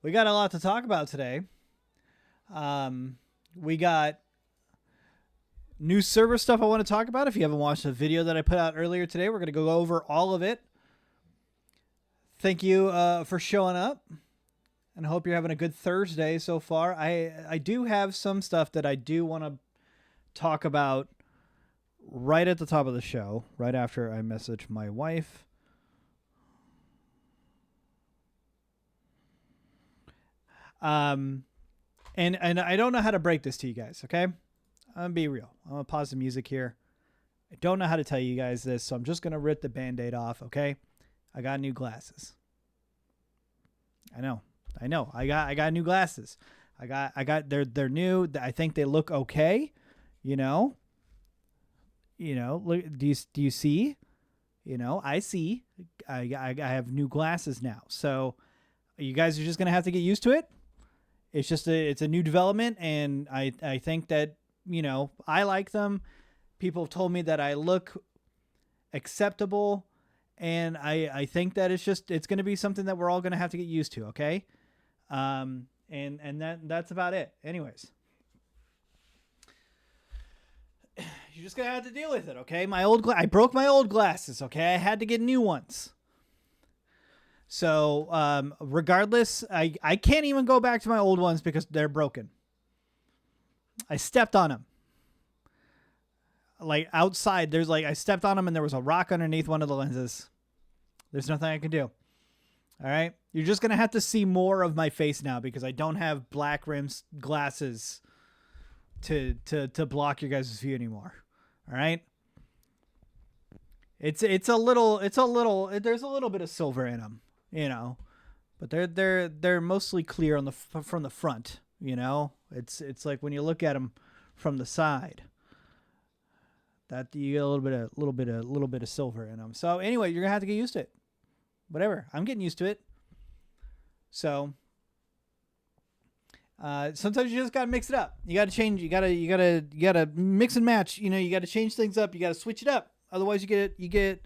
we got a lot to talk about today. We got new server stuff I want to talk about. If you haven't watched the video that I put out earlier today, we're going to go over all of it. Thank you for showing up, and I hope you're having a good Thursday so far. I do have some stuff that I do want to talk about right at the top of the show, right after I message my wife. And I don't know how to break this to you guys, okay? I'm going to be real. I'm going to pause the music here. I don't know how to tell you guys this, so I'm just going to rip the Band-Aid off, okay? I got new glasses. I know. I got new glasses. They're new. I think they look okay. Look, do you see? I see. I have new glasses now. So you guys are just going to have to get used to it. It's a new development, and I think that, I like them. People have told me that I look acceptable, and I think that it's going to be something that we're all going to have to get used to, okay? And that's about it. Anyways, you're just going to have to deal with it, okay? I broke my old glasses, okay? I had to get new ones. So, regardless, I can't even go back to my old ones because they're broken. I stepped on them. Like outside, I stepped on them and there was a rock underneath one of the lenses. There's nothing I can do. All right. You're just going to have to see more of my face now because I don't have black rims glasses to block your guys' view anymore. All right. There's a little bit of silver in them, but they're mostly clear from the front, it's like when you look at them from the side, that you get a little bit of silver in them. So anyway, you're gonna have to get used to it. Whatever, I'm getting used to it. So sometimes you just gotta mix it up. You gotta change. You gotta mix and match. You gotta change things up. You gotta switch it up. Otherwise, you get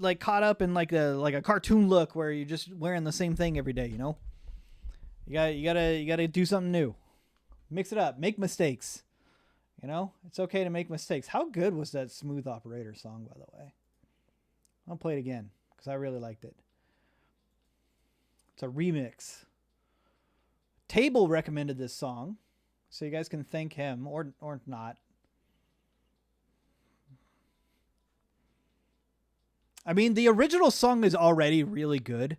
like caught up in like a cartoon look where you're just wearing the same thing every day. You gotta do something new. Mix it up. Make mistakes. It's okay to make mistakes. How good was that Smooth Operator song, by the way? I'll play it again because I really liked it. It's a remix. Table recommended this song, so you guys can thank him or not. I mean, the original song is already really good.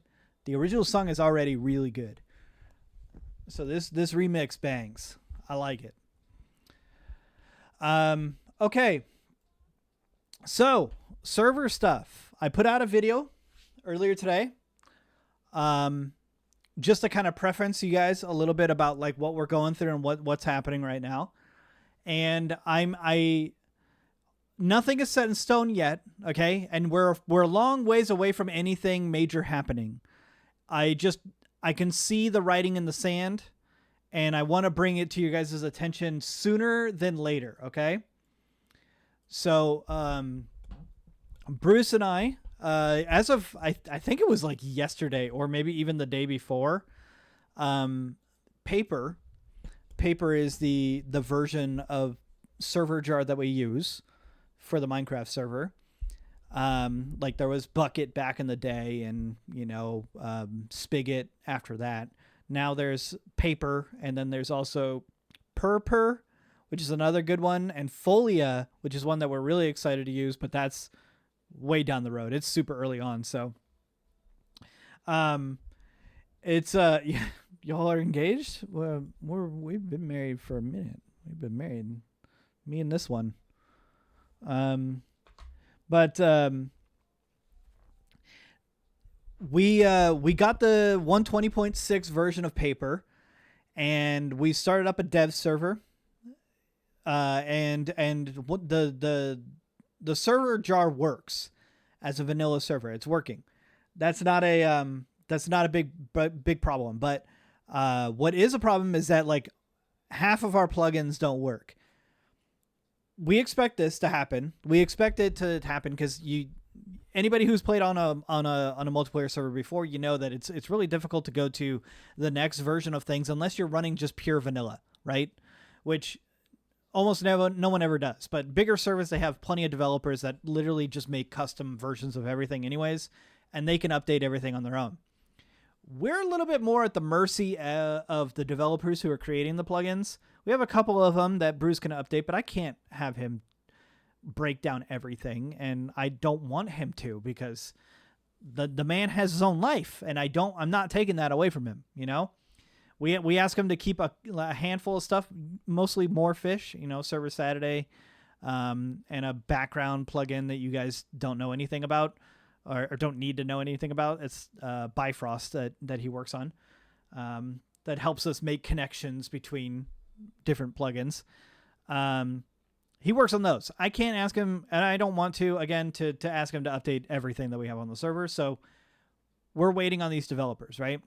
So this remix bangs. I like it. Okay. So, server stuff. I put out a video earlier today. Just to kind of preference you guys a little bit about like what we're going through and what's happening right now. And nothing is set in stone yet, okay? And we're a long ways away from anything major happening. I can see the writing in the sand, and I want to bring it to you guys' attention sooner than later, okay? So, Bruce and I, as of, I think it was like yesterday or maybe even the day before, Paper is the version of server jar that we use for the Minecraft server. Like there was Bucket back in the day and, Spigot after that. Now there's Paper, and then there's also Purpur, which is another good one, and Folia, which is one that we're really excited to use, but that's way down the road. It's super early on, so it's y'all are engaged? Well, we've been married for a minute. We've been married, me and this one. We got the 120.6 version of Paper, and we started up a dev server. And what the server jar works as a vanilla server. It's working. That's not a big problem. But what is a problem is that like half of our plugins don't work. We expect this to happen. We expect it to happen because anybody who's played on a multiplayer server before, you know that it's really difficult to go to the next version of things unless you're running just pure vanilla, right? Which almost no one ever does. But bigger servers, they have plenty of developers that literally just make custom versions of everything anyways, and they can update everything on their own. We're a little bit more at the mercy of the developers who are creating the plugins. We have a couple of them that Bruce can update, but I can't have him break down everything, and I don't want him to, because the man has his own life, and I'm not taking that away from him. You know, we ask him to keep a handful of stuff, mostly more fish, you know, Server Saturday, and a background plugin that you guys don't know anything about, or don't need to know anything about. It's Bifrost that he works on, that helps us make connections between different plugins. He works on those. I can't ask him, and I don't want to, again, to ask him to update everything that we have on the server. So we're waiting on these developers, right?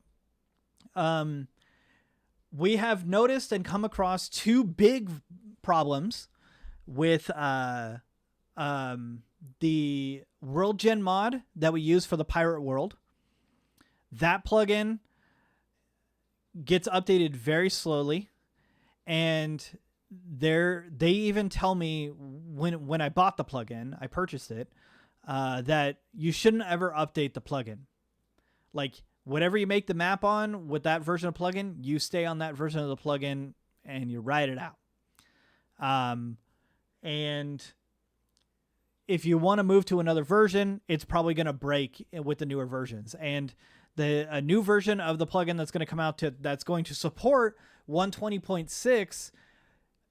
We have noticed and come across two big problems with the World Gen mod that we use for the Pirate World. That plugin gets updated very slowly, and they even tell me when I bought the plugin, I purchased it, that you shouldn't ever update the plugin. Like, whatever you make the map on with that version of plugin, you stay on that version of the plugin and you ride it out. And if you want to move to another version, it's probably going to break with the newer versions. And a new version of the plugin that's going to come out that's going to support 120.6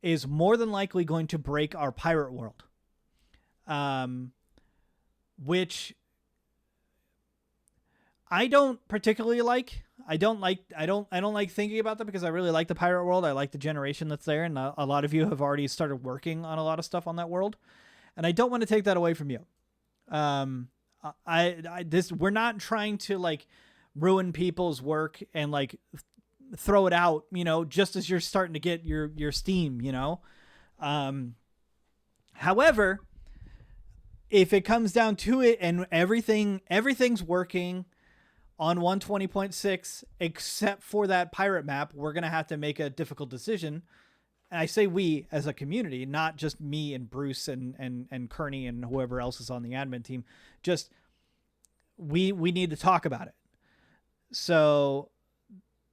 is more than likely going to break our Pirate World, which I don't particularly like. I don't like thinking about that, because I really like the Pirate World. I like the generation that's there, and a lot of you have already started working on a lot of stuff on that world, and I don't want to take that away from you. We're not trying to like ruin people's work and like throw it out, you know, just as you're starting to get your steam, you know. However, if it comes down to it and everything's working on 120.6 except for that pirate map, we're going to have to make a difficult decision. And I say we as a community, not just me and Bruce and Kearney and whoever else is on the admin team. Just we need to talk about it. So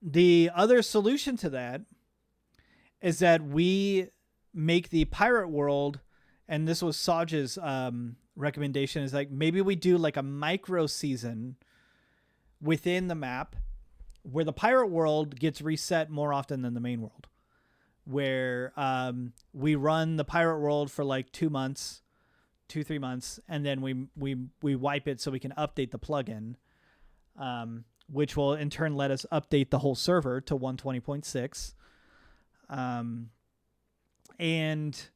the other solution to that is that we make the Pirate World, and this was Saj's recommendation, is like maybe we do like a micro season within the map where the Pirate World gets reset more often than the main world, where we run the Pirate World for like 3 months, and then we wipe it so we can update the plugin, which will in turn let us update the whole server to 120.6. And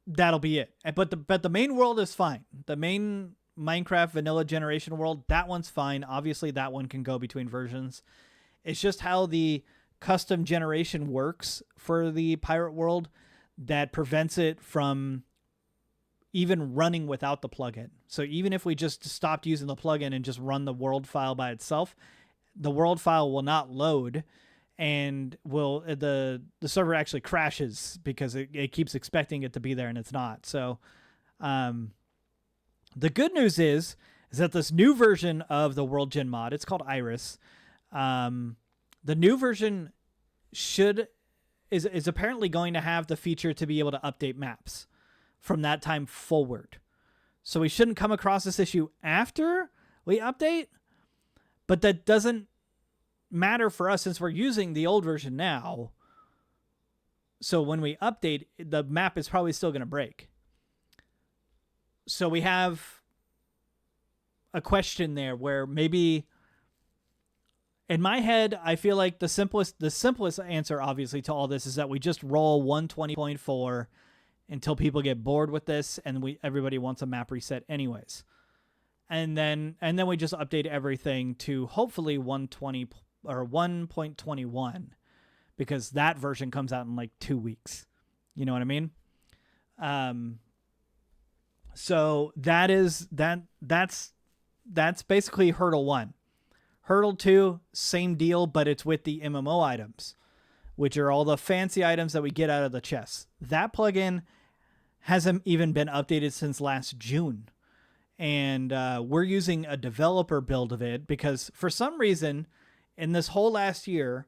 that'll be it. But the main world is fine. The main Minecraft vanilla generation world, that one's fine. Obviously, that one can go between versions. It's just how the custom generation works for the Pirate World that prevents it from even running without the plugin. So even if we just stopped using the plugin and just run the world file by itself, the world file will not load, and the server actually crashes because it keeps expecting it to be there and it's not. So the good news is that this new version of the World Gen mod, it's called Iris. The new version is apparently going to have the feature to be able to update maps from that time forward. So we shouldn't come across this issue after we update, but that doesn't matter for us since we're using the old version now. So when we update, the map is probably still going to break. So we have a question there where maybe in my head, I feel like the simplest answer obviously to all this is that we just roll 120.4 until people get bored with this and everybody wants a map reset anyways. And then we just update everything to hopefully 120 or 1.21, because that version comes out in like 2 weeks. You know what I mean? So that's basically hurdle 1. Hurdle 2, same deal, but it's with the MMO items, which are all the fancy items that we get out of the chests. That plugin hasn't even been updated since last June. And we're using a developer build of it because for some reason in this whole last year,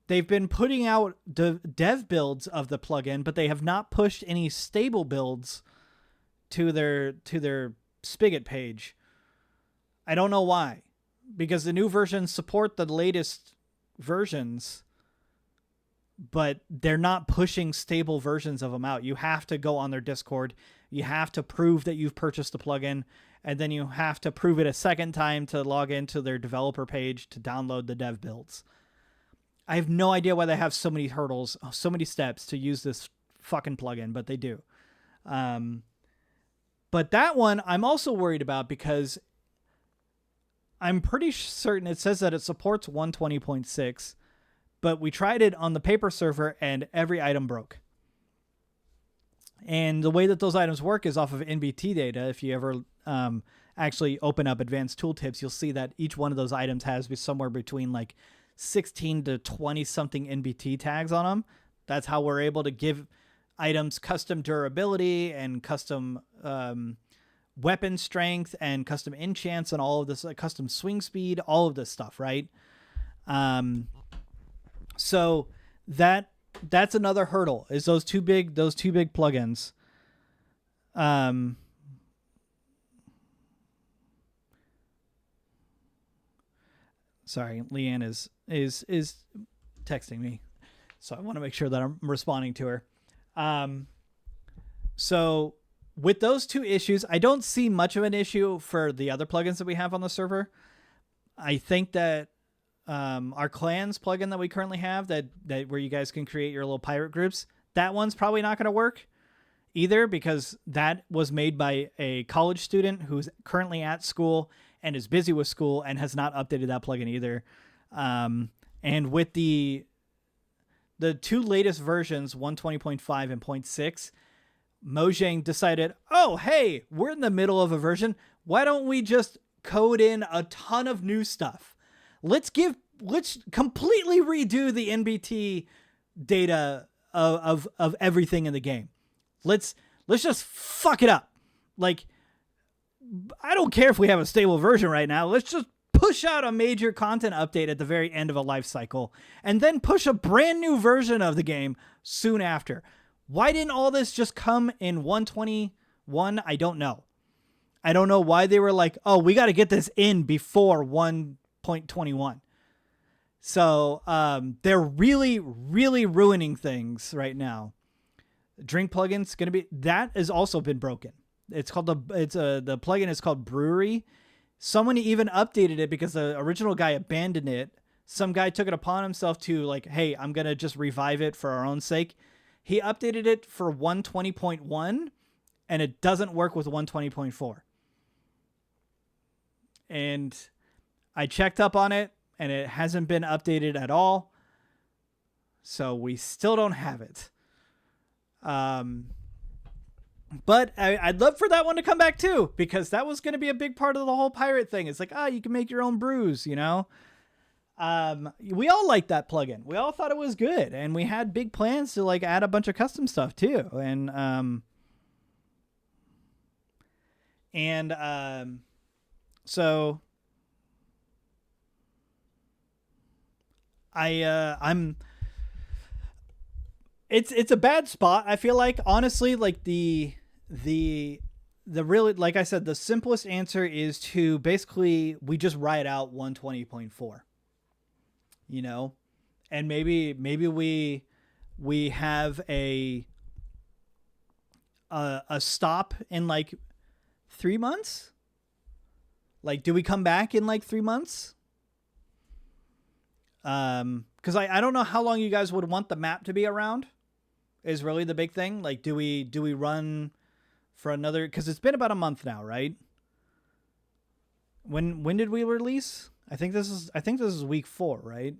they've been putting out dev builds of the plugin, but they have not pushed any stable builds to their Spigot page. I don't know why, because the new versions support the latest versions, but they're not pushing stable versions of them out. You have to go on their Discord. You have to prove that you've purchased the plugin, and then you have to prove it a second time to log into their developer page to download the dev builds. I have no idea why they have so many hurdles, so many steps to use this fucking plugin, but they do. But that one I'm also worried about because I'm pretty certain it says that it supports 120.6, but we tried it on the paper server and every item broke. And the way that those items work is off of NBT data. If you ever actually open up advanced tooltips, you'll see that each one of those items has somewhere between like 16 to 20 something NBT tags on them. That's how we're able to give items custom durability and custom weapon strength and custom enchants and all of this, like custom swing speed, all of this stuff, right? So that's another hurdle, is those two big plugins. Sorry, Leanne is texting me, so I want to make sure that I'm responding to her. So with those two issues, I don't see much of an issue for the other plugins that we have on the server. I think that our clans plugin that we currently have, that where you guys can create your little pirate groups, that one's probably not going to work either, because that was made by a college student who's currently at school and is busy with school and has not updated that plugin either. And with the two latest versions, 120.5 and 0.6, Mojang decided, oh, hey, we're in the middle of a version. Why don't we just code in a ton of new stuff? Let's completely redo the NBT data of everything in the game. Let's just fuck it up. Like, I don't care if we have a stable version right now. Let's just push out a major content update at the very end of a life cycle and then push a brand new version of the game soon after. Why didn't all this just come in 121? I don't know. I don't know why they were like, oh, we got to get this in before 1.21. So they're really, really ruining things right now. Drink plugin's going to be, that has also been broken. It's called the plugin is called Brewery. Someone even updated it because the original guy abandoned it. Some guy took it upon himself to like, hey, I'm going to just revive it for our own sake. He updated it for 120.1 and it doesn't work with 120.4. And I checked up on it and it hasn't been updated at all. So we still don't have it. But I'd love for that one to come back too, because that was going to be a big part of the whole pirate thing. It's like, you can make your own brews, you know? We all liked that plugin. We all thought it was good, and we had big plans to like add a bunch of custom stuff too. So it's a bad spot. I feel like, honestly, like the really, like I said, the simplest answer is to basically we just write out 120.4, you know, and maybe we have a stop in like 3 months. Like, do we come back in like 3 months? Because I don't know how long you guys would want the map to be around, is really the big thing. Like, do we run for another, because it's been about a month now, right? When did we release? I think this is week 4, right?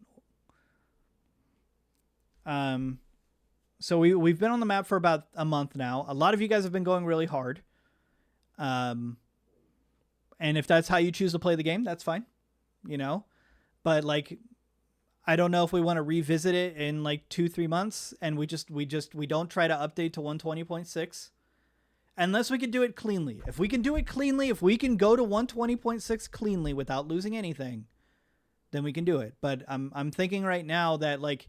So we've been on the map for about a month now. A lot of you guys have been going really hard. And if that's how you choose to play the game, that's fine, you know. But like, I don't know if we want to revisit it in like 2-3 months, and we don't try to update to 120.6 unless we can do it cleanly. If we can do it cleanly, if we can go to 120.6 cleanly without losing anything, then we can do it. But I'm thinking right now that like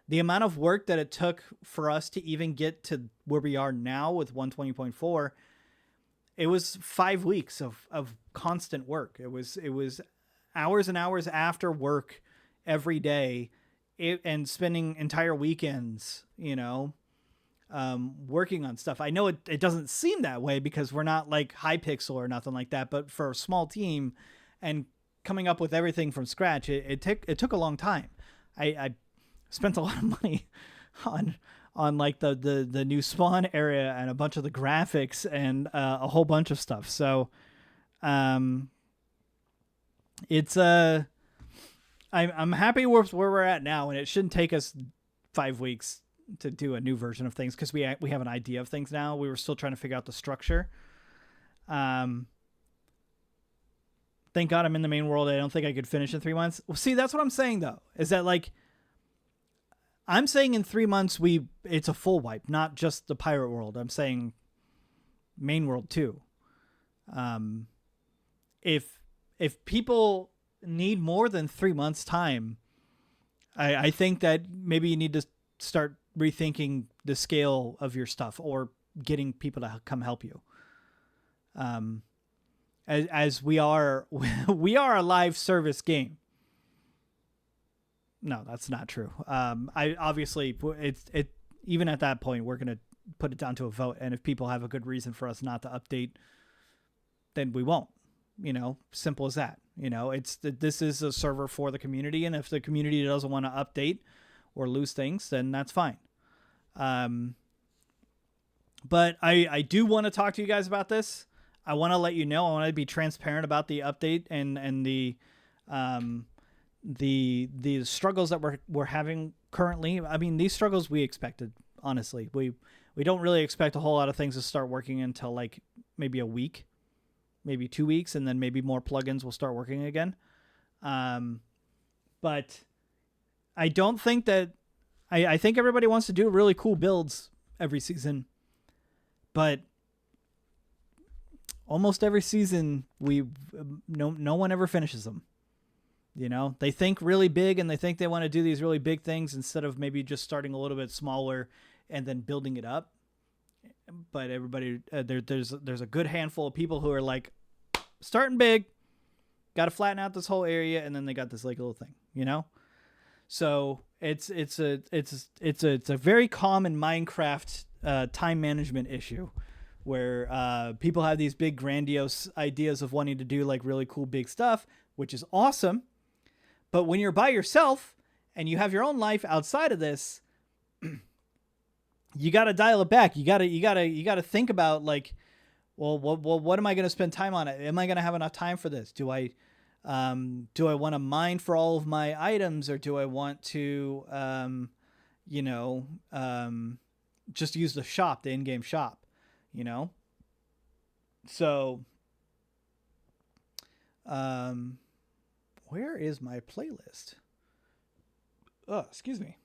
the amount of work that it took for us to even get to where we are now with 120.4, it was 5 weeks of constant work. It was hours and hours after work every day, and spending entire weekends, you know, working on stuff. I know it doesn't seem that way because we're not like Hypixel or nothing like that, but for a small team and coming up with everything from scratch, it took a long time. I spent a lot of money on like the new spawn area and a bunch of the graphics and a whole bunch of stuff. So it's I'm happy with where we're at now, and it shouldn't take us 5 weeks to do a new version of things because we have an idea of things now. We were still trying to figure out the structure. Thank God I'm in the main world. I don't think I could finish in 3 months. Well, see, that's what I'm saying though, is that like, I'm saying in 3 months it's a full wipe, not just the pirate world. I'm saying main world too. If people need more than 3 months time, I think that maybe you need to start rethinking the scale of your stuff or getting people to come help you. As we are a live service game. No, that's not true. I obviously it even at that point we're gonna put it down to a vote, and if people have a good reason for us not to update, then we won't. You know, simple as that. You know, this is a server for the community, and if the community doesn't want to update or lose things, then that's fine. But I do want to talk to you guys about this. I want to let you know. I want to be transparent about the update and the struggles that we're having currently. I mean, these struggles we expected, honestly. We don't really expect a whole lot of things to start working until like maybe a week, maybe 2 weeks, and then maybe more plugins will start working again. But I don't think that I think everybody wants to do really cool builds every season, but almost every season no one ever finishes them. You know, they think really big and they think they want to do these really big things instead of maybe just starting a little bit smaller and then building it up. But everybody, there's a good handful of people who are like starting big, got to flatten out this whole area, and then they got this like little thing, you know. So it's a very common Minecraft time management issue where people have these big grandiose ideas of wanting to do like really cool big stuff, which is awesome. But when you're by yourself and you have your own life outside of this, you got to dial it back. You got to think about like, well, what am I going to spend time on? Am I going to have enough time for this? Do I want to mine for all of my items, or do I want to, just use the shop, the in-game shop, you know? So, where is my playlist? Oh, excuse me.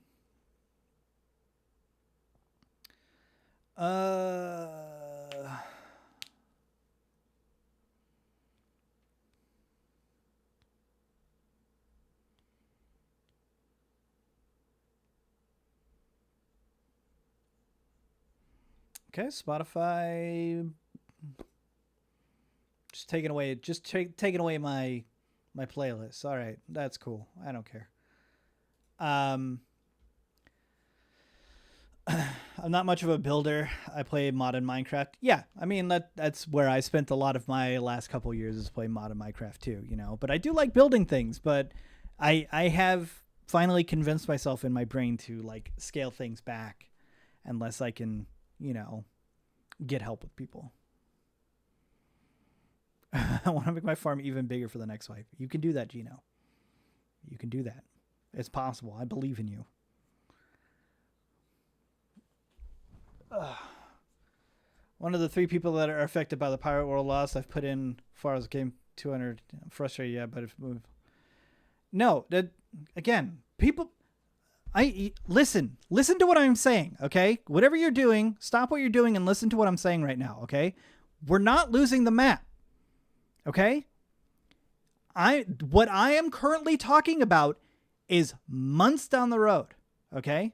Okay, Spotify. Just taking away my playlist. All right, that's cool. I don't care. I'm not much of a builder. I play modded Minecraft. Yeah, I mean that's where I spent a lot of my last couple years is playing modded Minecraft too, you know. But I do like building things, but I have finally convinced myself in my brain to like scale things back unless I can, you know, get help with people. I want to make my farm even bigger for the next wife. You can do that, Gino. You can do that. It's possible. I believe in you. One of the 3 people that are affected by the Pirate World loss, I've put in far as game 200. I'm frustrated, yeah, but if move. No, that again, people. Listen to what I'm saying, okay? Whatever you're doing, stop what you're doing and listen to what I'm saying right now, okay? We're not losing the map, okay? What I am currently talking about is months down the road, okay?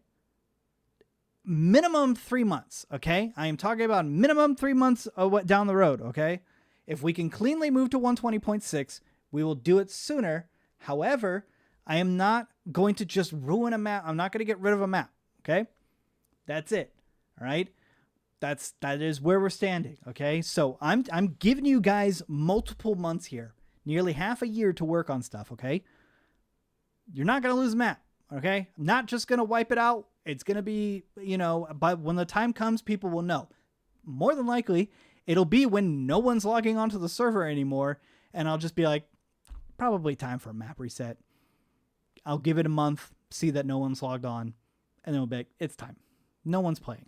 Minimum 3 months, okay? I am talking about minimum 3 months down the road, okay? If we can cleanly move to 120.6, we will do it sooner. However, I am not going to just ruin a map. I'm not going to get rid of a map, okay? That's it, all right? That is where we're standing, okay? So I'm giving you guys multiple months here, nearly half a year to work on stuff, okay? You're not going to lose a map, okay? I'm not just going to wipe it out. It's going to be, but when the time comes, people will know. More than likely, it'll be when no one's logging onto the server anymore, and I'll just be like, probably time for a map reset. I'll give it a month, see that no one's logged on, and then we'll be like, it's time. No one's playing.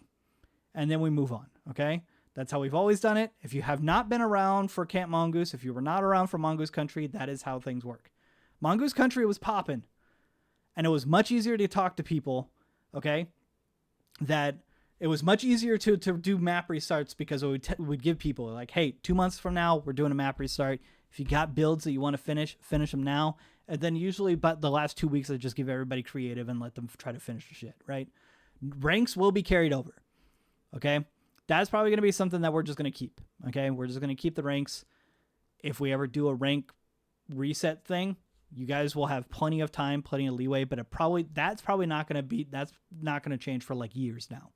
And then we move on, okay? That's how we've always done it. If you have not been around for Camp Mongoose, if you were not around for Mongoose Country, that is how things work. Mongoose Country was popping, and it was much easier to talk to people, okay? That it was much easier to do map restarts because we'd give people like, hey, 2 months from now, we're doing a map restart. If you got builds that you want to finish them now. And then usually, but the last 2 weeks, I just give everybody creative and let them try to finish the shit, right? Ranks will be carried over, okay? That's probably going to be something that we're just going to keep, okay? We're just going to keep the ranks. If we ever do a rank reset thing, you guys will have plenty of time, plenty of leeway, but that's probably not going to change for like years now.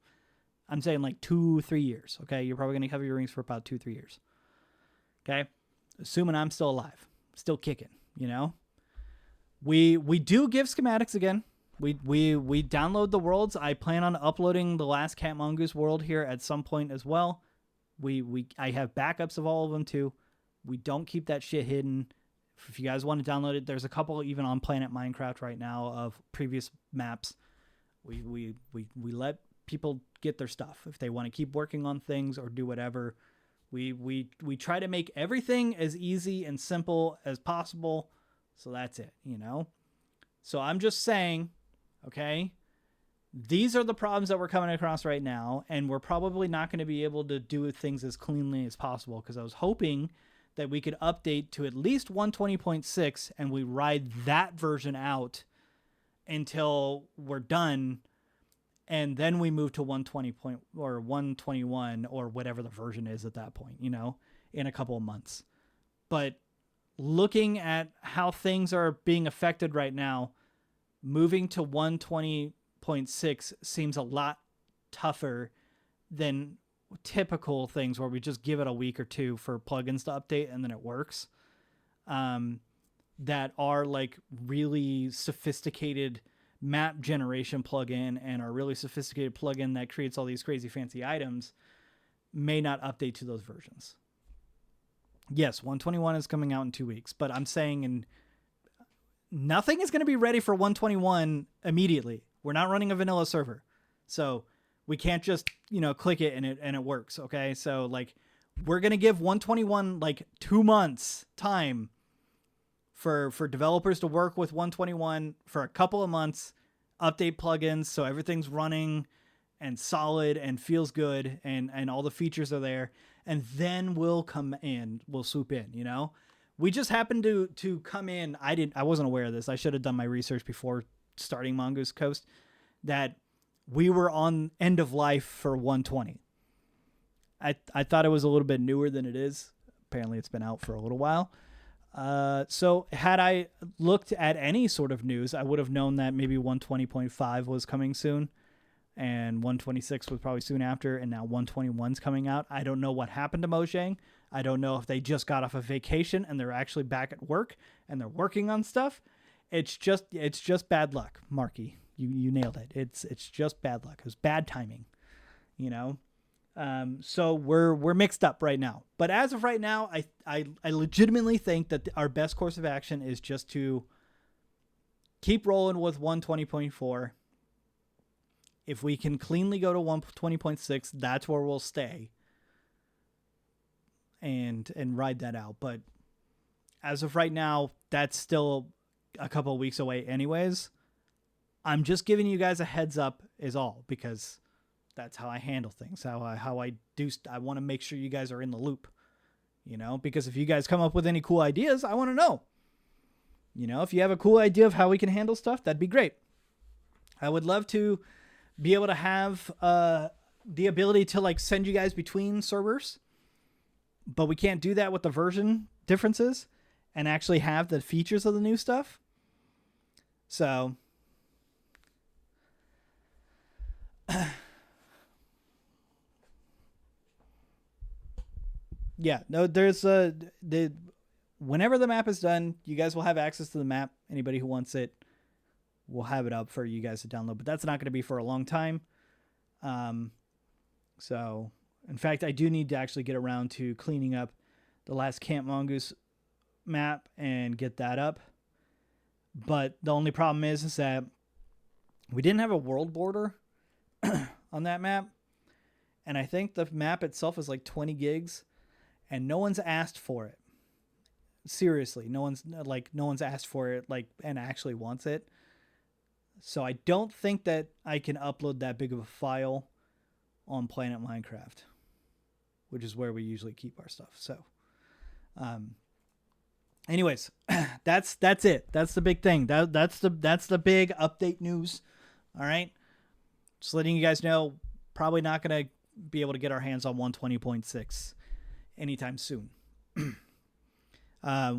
I'm saying like 2-3 years, okay? You're probably going to cover your rings for about 2-3 years, okay? Assuming I'm still alive, still kicking, We do give schematics again. We download the worlds. I plan on uploading the last Cat Mongoose world here at some point as well. I have backups of all of them too. We don't keep that shit hidden. If you guys want to download it, there's a couple even on Planet Minecraft right now of previous maps. We let people get their stuff if they want to keep working on things or do whatever. We try to make everything as easy and simple as possible. So that's it, So I'm just saying, okay, these are the problems that we're coming across right now, and we're probably not going to be able to do things as cleanly as possible because I was hoping that we could update to at least 120.6 and we ride that version out until we're done, and then we move to 120 or 121 or whatever the version is at that point, in a couple of months. But looking at how things are being affected right now, moving to 120.6 seems a lot tougher than typical things where we just give it a week or two for plugins to update and then it works. That are like really sophisticated map generation plugin and are really sophisticated plugin that creates all these crazy fancy items may not update to those versions. Yes, 121 is coming out in 2 weeks, but I'm saying nothing is going to be ready for 121 immediately. We're not running a vanilla server. So we can't just, click it and it works. Okay. So like we're going to give 121 like 2 months time for developers to work with 121 for a couple of months, update plugins. So everything's running and solid and feels good and all the features are there. And then we'll swoop in, We just happened to come in. I wasn't aware of this. I should have done my research before starting Mongoose Coast, that we were on end of life for 120. I thought it was a little bit newer than it is. Apparently it's been out for a little while. So had I looked at any sort of news, I would have known that maybe 120.5 was coming soon. And 126 was probably soon after, and now 121's coming out. I don't know what happened to Mojang. I don't know if they just got off a vacation and they're actually back at work and they're working on stuff. It's just bad luck, Marky. You nailed it. It's just bad luck. It was bad timing, So we're mixed up right now. But as of right now, I legitimately think that our best course of action is just to keep rolling with 120.4. If we can cleanly go to 120.6, that's where we'll stay. and ride that out. But as of right now, that's still a couple of weeks away anyways. I'm just giving you guys a heads up is all, because that's how I handle things. How I do. I want to make sure you guys are in the loop, you know, because if you guys come up with any cool ideas, I want to know, you know, if you have a cool idea of how we can handle stuff, that'd be great. I would love to be able to have, the ability to like send you guys between servers, but we can't do that with the version differences and actually have the features of the new stuff. So yeah, no, there's whenever the map is done, you guys will have access to the map. Anybody who wants it, we'll have it up for you guys to download, but that's not going to be for a long time. So in fact, I do need to actually get around to cleaning up the last Camp Mongoose map and get that up. But the only problem is that we didn't have a world border on that map. And I think the map itself is like 20 gigs and no one's asked for it. Seriously, no one's asked for it like and actually wants it. So I don't think that I can upload that big of a file on Planet Minecraft, which is where we usually keep our stuff. So, anyways, that's it. That's the big thing. That's the big update news. All right. Just letting you guys know, probably not going to be able to get our hands on 120.6 anytime soon.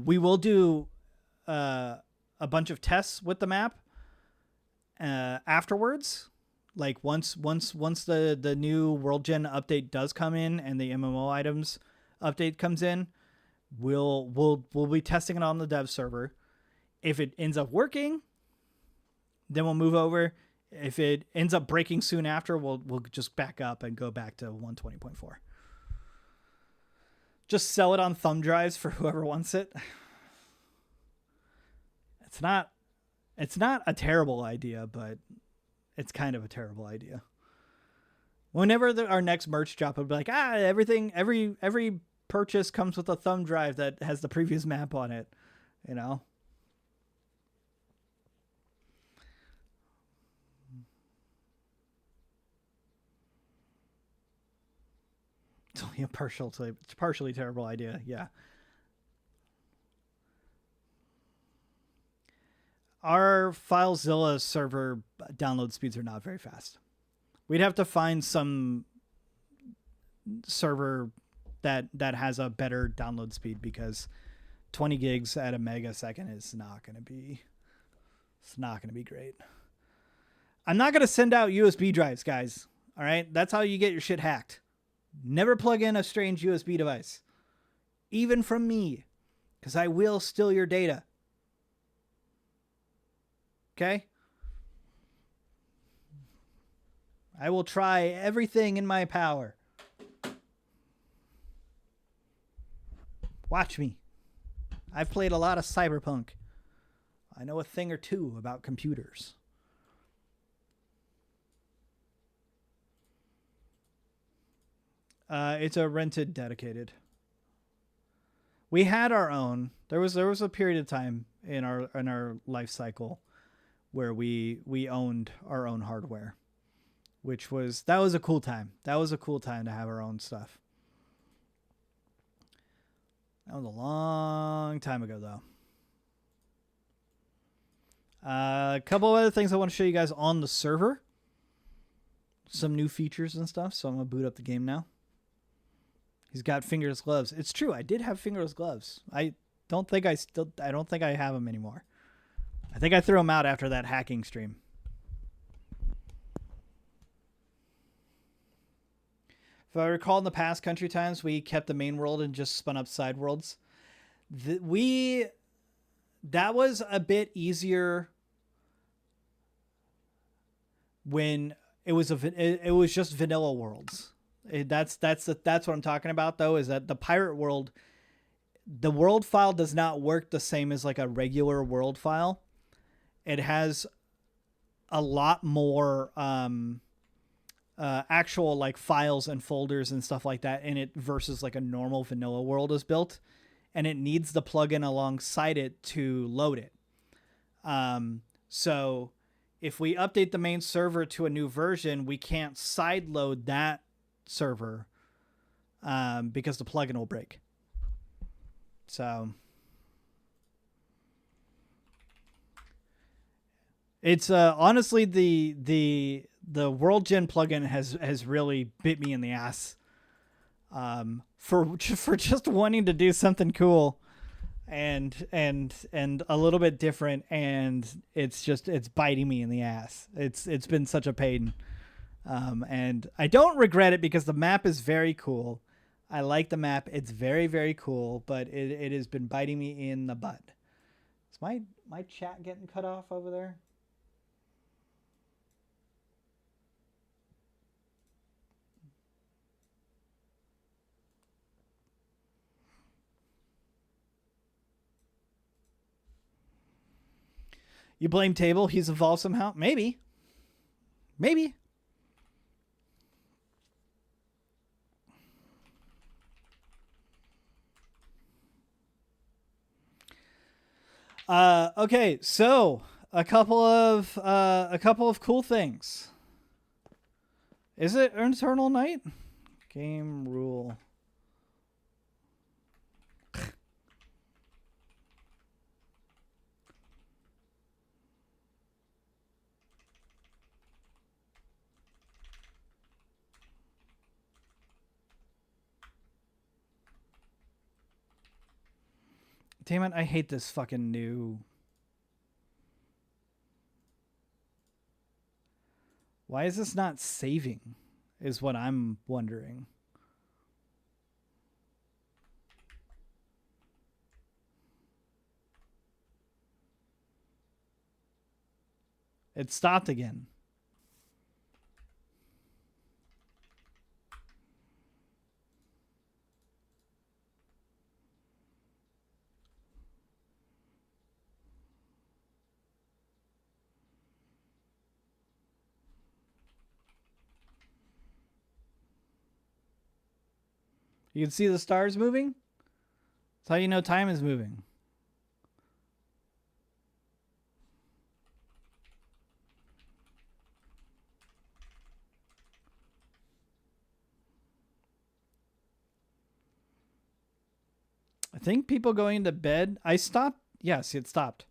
We will do a bunch of tests with the map afterwards. Like once the new World Gen update does come in and the MMO items update comes in, we'll be testing it on the dev server. If it ends up working, then we'll move over. If it ends up breaking soon after, we'll just back up and go back to 120.4. Just sell it on thumb drives for whoever wants it. It's not a terrible idea, but it's kind of a terrible idea. Whenever our next merch drop, it'll be like, every purchase comes with a thumb drive that has the previous map on it, you know? It's only a partially terrible idea. Yeah. Our FileZilla server download speeds are not very fast. We'd have to find some server that has a better download speed, because 20 gigs at a megasecond is not going to be great. I'm not going to send out USB drives, guys. All right. That's how you get your shit hacked. Never plug in a strange USB device, even from me, because I will steal your data. Okay? I will try everything in my power. Watch me. I've played a lot of Cyberpunk. I know a thing or two about computers. It's a rented dedicated. We had our own. There was a period of time in our life cycle where we owned our own hardware, that was a cool time. That was a cool time to have our own stuff. That was a long time ago, though. A couple of other things I want to show you guys on the server. Some new features and stuff. So I'm going to boot up the game now. He's got fingerless gloves. It's true. I did have fingerless gloves. I don't think I have them anymore. I think I threw them out after that hacking stream. If I recall, in the past Country Times, we kept the main world and just spun up side worlds. That was a bit easier when it was just vanilla worlds. That's what I'm talking about, though, is that the pirate world, the world file does not work the same as like a regular world file. It has a lot more actual like files and folders and stuff like that in it versus like a normal vanilla world is built, and it needs the plugin alongside it to load it. So if we update the main server to a new version, we can't sideload that server because the plugin will break. So it's honestly the World Gen plugin has really bit me in the ass for just wanting to do something cool and a little bit different, and it's biting me in the ass. It's been such a pain. And I don't regret it because the map is very cool. I like the map. It's very, very cool, but it has been biting me in the butt. Is my chat getting cut off over there? You blame Table? He's involved somehow? Maybe. Maybe. Okay, so a couple of cool things. Is it Eternal Night? Game rule. Damn it, I hate this fucking new. Why is this not saving? Is what I'm wondering. It stopped again. You can see the stars moving? That's how you know time is moving. I think people going to bed. I stopped. Yes, it stopped.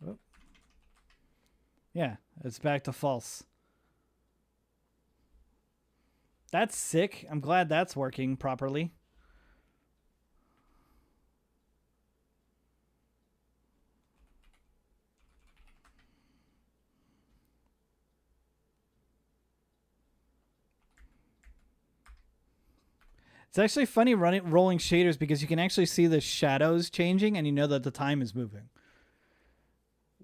Oh. Yeah, it's back to false. That's sick. I'm glad that's working properly. It's actually funny rolling shaders because you can actually see the shadows changing and you know that the time is moving.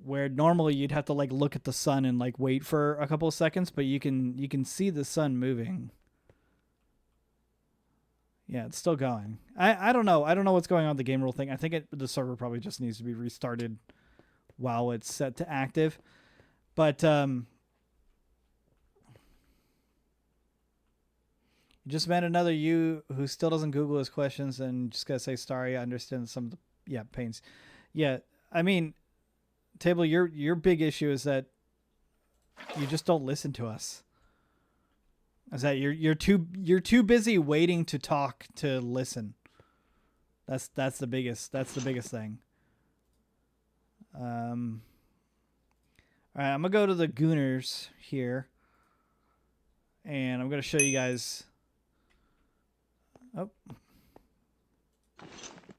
Where normally you'd have to like look at the sun and like wait for a couple of seconds, but you can see the sun moving. Yeah, it's still going. I don't know. I don't know what's going on with the game rule thing. I think the server probably just needs to be restarted while it's set to active. But you just met another you who still doesn't Google his questions and just gotta say sorry. I understand some of the pains. Yeah, I mean, Table, your big issue is that you just don't listen to us. Is that you're too busy waiting to talk to listen. That's the biggest thing. All right, I'm gonna go to the Gooners here, and I'm gonna show you guys. Oh,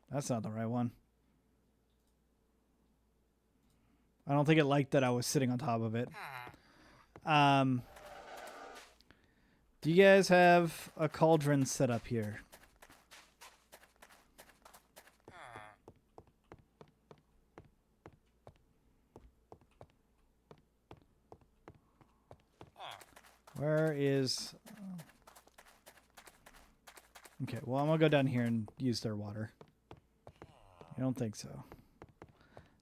that's not the right one. I don't think it liked that I was sitting on top of it. Do you guys have a cauldron set up here? Where is... Okay, well, I'm going to go down here and use their water. I don't think so.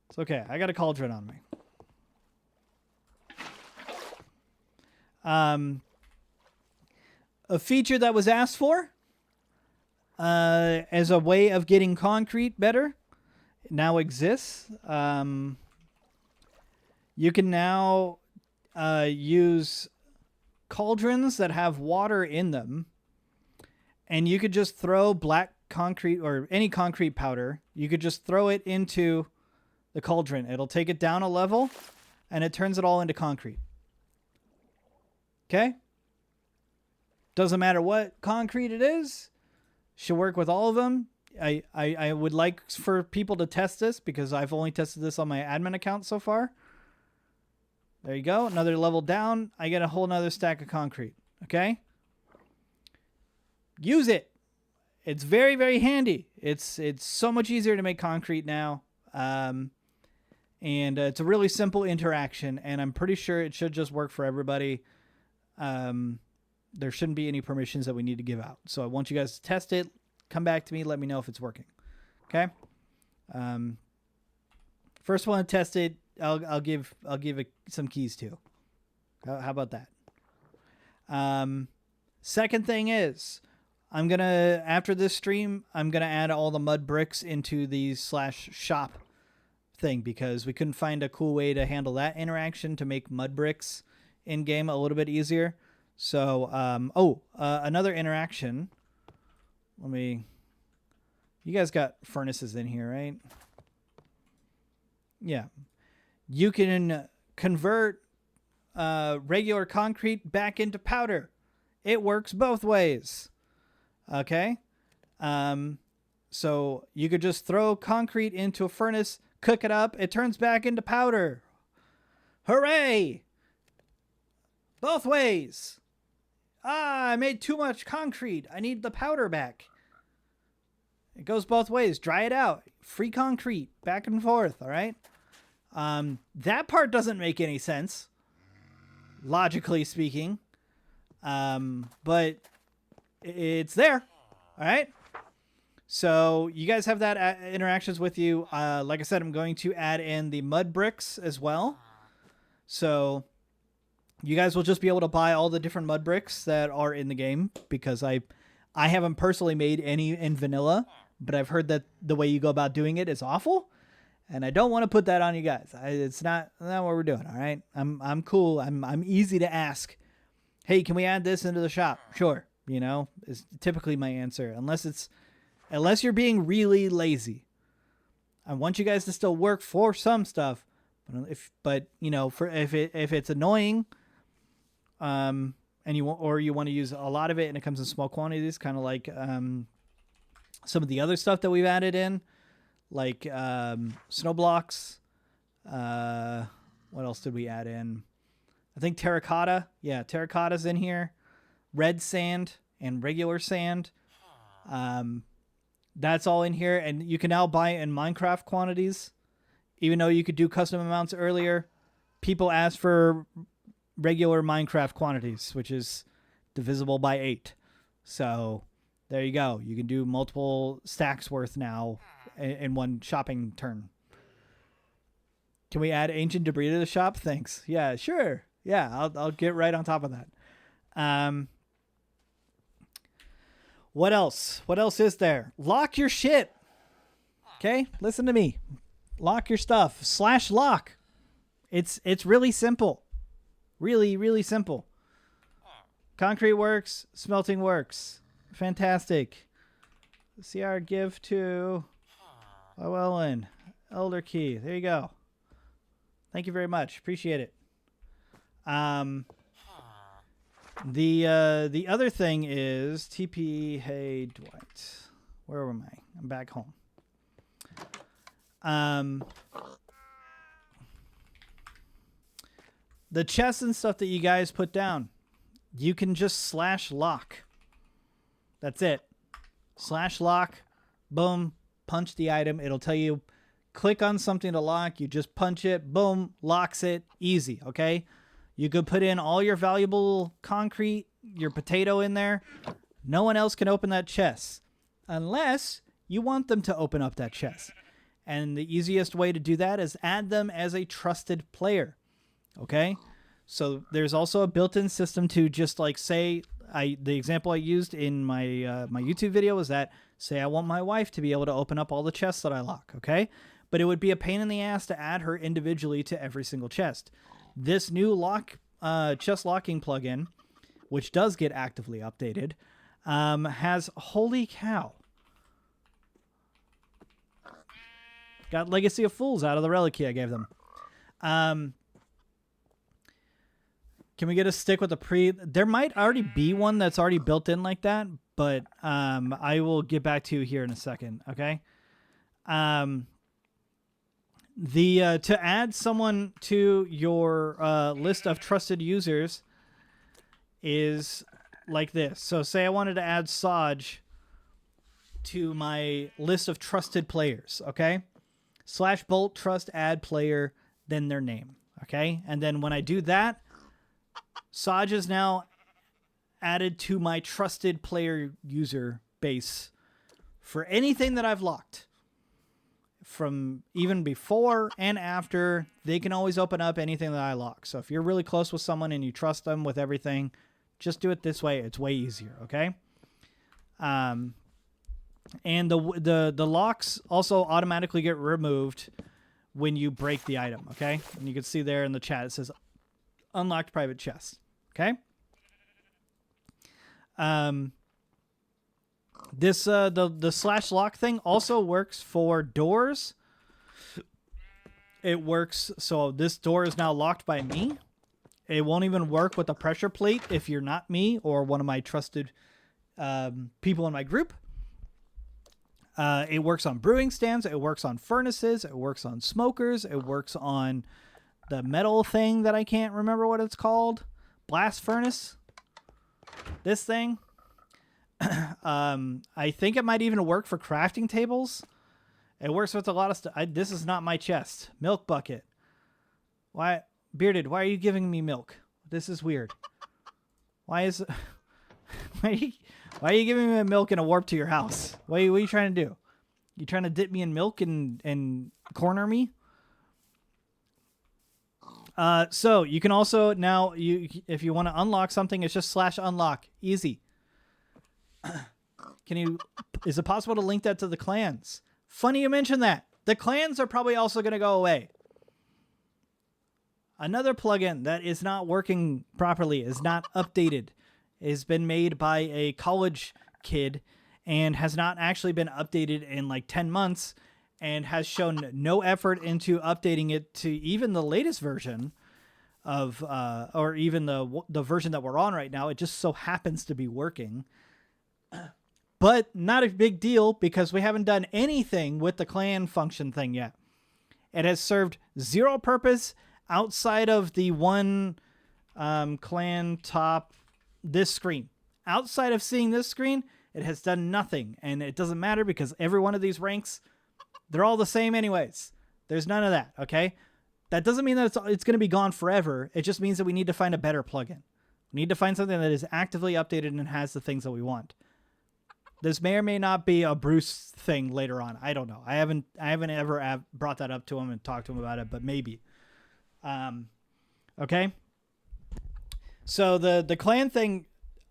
It's okay. I got a cauldron on me. A feature that was asked for as a way of getting concrete better now exists. You can now use cauldrons that have water in them, and you could just throw black concrete or any concrete powder. You could just throw it into the cauldron. It'll take it down a level, and it turns it all into concrete. Okay? Doesn't matter what concrete it is. Should work with all of them. I would like for people to test this because I've only tested this on my admin account so far. There you go. Another level down. I get a whole nother stack of concrete. Okay? Use it. It's very, very handy. It's so much easier to make concrete now. And it's a really simple interaction, and I'm pretty sure it should just work for everybody. There shouldn't be any permissions that we need to give out. So I want you guys to test it. Come back to me. Let me know if it's working. Okay? First one to test it, I'll give it some keys to. How about that? Second thing is, after this stream, I'm gonna add all the mud bricks into the /shop thing because we couldn't find a cool way to handle that interaction to make mud bricks in game a little bit easier. So, another interaction. You guys got furnaces in here, right? Yeah. You can convert regular concrete back into powder. It works both ways. Okay? So you could just throw concrete into a furnace, cook it up, it turns back into powder. Hooray! Both ways. I made too much concrete. I need the powder back. It goes both ways. Dry it out. Free concrete. Back and forth, all right? That part doesn't make any sense, logically speaking. But it's there, all right? So you guys have that interactions with you. Like I said, I'm going to add in the mud bricks as well. So you guys will just be able to buy all the different mud bricks that are in the game because I haven't personally made any in vanilla, but I've heard that the way you go about doing it is awful, and I don't want to put that on you guys. It's not what we're doing. All right, I'm cool. I'm easy to ask. Hey, can we add this into the shop? Sure. You know, is typically my answer, unless you're being really lazy. I want you guys to still work for some stuff, but you know, if it's annoying, and you want to use a lot of it and it comes in small quantities, kind of like some of the other stuff that we've added in, like snow blocks. What else did we add in? I think terracotta. Yeah, terracotta's in here. Red sand and regular sand. That's all in here, and you can now buy in Minecraft quantities. Even though you could do custom amounts earlier, people ask for regular Minecraft quantities, which is divisible by 8. So there you go. You can do multiple stacks worth now in one shopping turn. Can we add ancient debris to the shop? Thanks. Yeah, sure. Yeah, I'll get right on top of that. What else? What else is there? Lock your shit. Okay? Listen to me. Lock your stuff. /lock. It's really simple. Really, really simple. Concrete works. Smelting works. Fantastic. CR give to Llewellyn. Elder key. There you go. Thank you very much. Appreciate it. The other thing is TP. Hey Dwight, where am I? I'm back home. The chests and stuff that you guys put down, you can just /lock. That's it. /lock. Boom. Punch the item. It'll tell you, click on something to lock. You just punch it. Boom. Locks it. Easy. Okay. You could put in all your valuable concrete, your potato in there. No one else can open that chest unless you want them to open up that chest. And the easiest way to do that is add them as a trusted player. Okay? So there's also a built-in system to just like say, the example I used in my my YouTube video was that, say I want my wife to be able to open up all the chests that I lock, okay? But it would be a pain in the ass to add her individually to every single chest. This new chest locking plugin, which does get actively updated, has, holy cow, got Legacy of Fools out of the relic key I gave them. Can we get a stick with a there might already be one that's already built in like that, but I will get back to you here in a second, okay? To add someone to your list of trusted users is like this. So say I wanted to add Saj to my list of trusted players, okay? /bolt trust add player, then their name, okay? And then when I do that, Saj is now added to my trusted player user base for anything that I've locked. From even before and after, they can always open up anything that I lock. So if you're really close with someone and you trust them with everything, just do it this way. It's way easier, okay? And the locks also automatically get removed when you break the item, okay? And you can see there in the chat, it says unlocked private chest, okay? This the /lock thing also works for doors. It works, so this door is now locked by me. It won't even work with a pressure plate if you're not me or one of my trusted people in my group. It works on brewing stands. It works on furnaces. It works on smokers. It works on the metal thing that I can't remember what it's called. Blast furnace. This thing. I think it might even work for crafting tables. It works with a lot of stuff. This is not my chest. Milk bucket. Why, Bearded, why are you giving me milk? This is weird. Why is... why are you giving me milk and a warp to your house? What are you trying to do? You trying to dip me in milk and corner me? So you can also now, if you want to unlock something, it's just /unlock. Easy. Is it possible to link that to the clans? Funny you mention that. The clans are probably also going to go away. Another plugin that is not working properly, is not updated, has been made by a college kid and has not actually been updated in like 10 months and has shown no effort into updating it to even the latest version of, or even the version that we're on right now. It just so happens to be working. But not a big deal because we haven't done anything with the clan function thing yet. It has served zero purpose outside of the one clan top, this screen. Outside of seeing this screen, it has done nothing. And it doesn't matter because every one of these ranks, they're all the same anyways. There's none of that, okay? That doesn't mean that it's going to be gone forever. It just means that we need to find a better plugin. We need to find something that is actively updated and has the things that we want. This may or may not be a Bruce thing later on. I don't know. I haven't ever brought that up to him and talked to him about it, but maybe. Okay. So the clan thing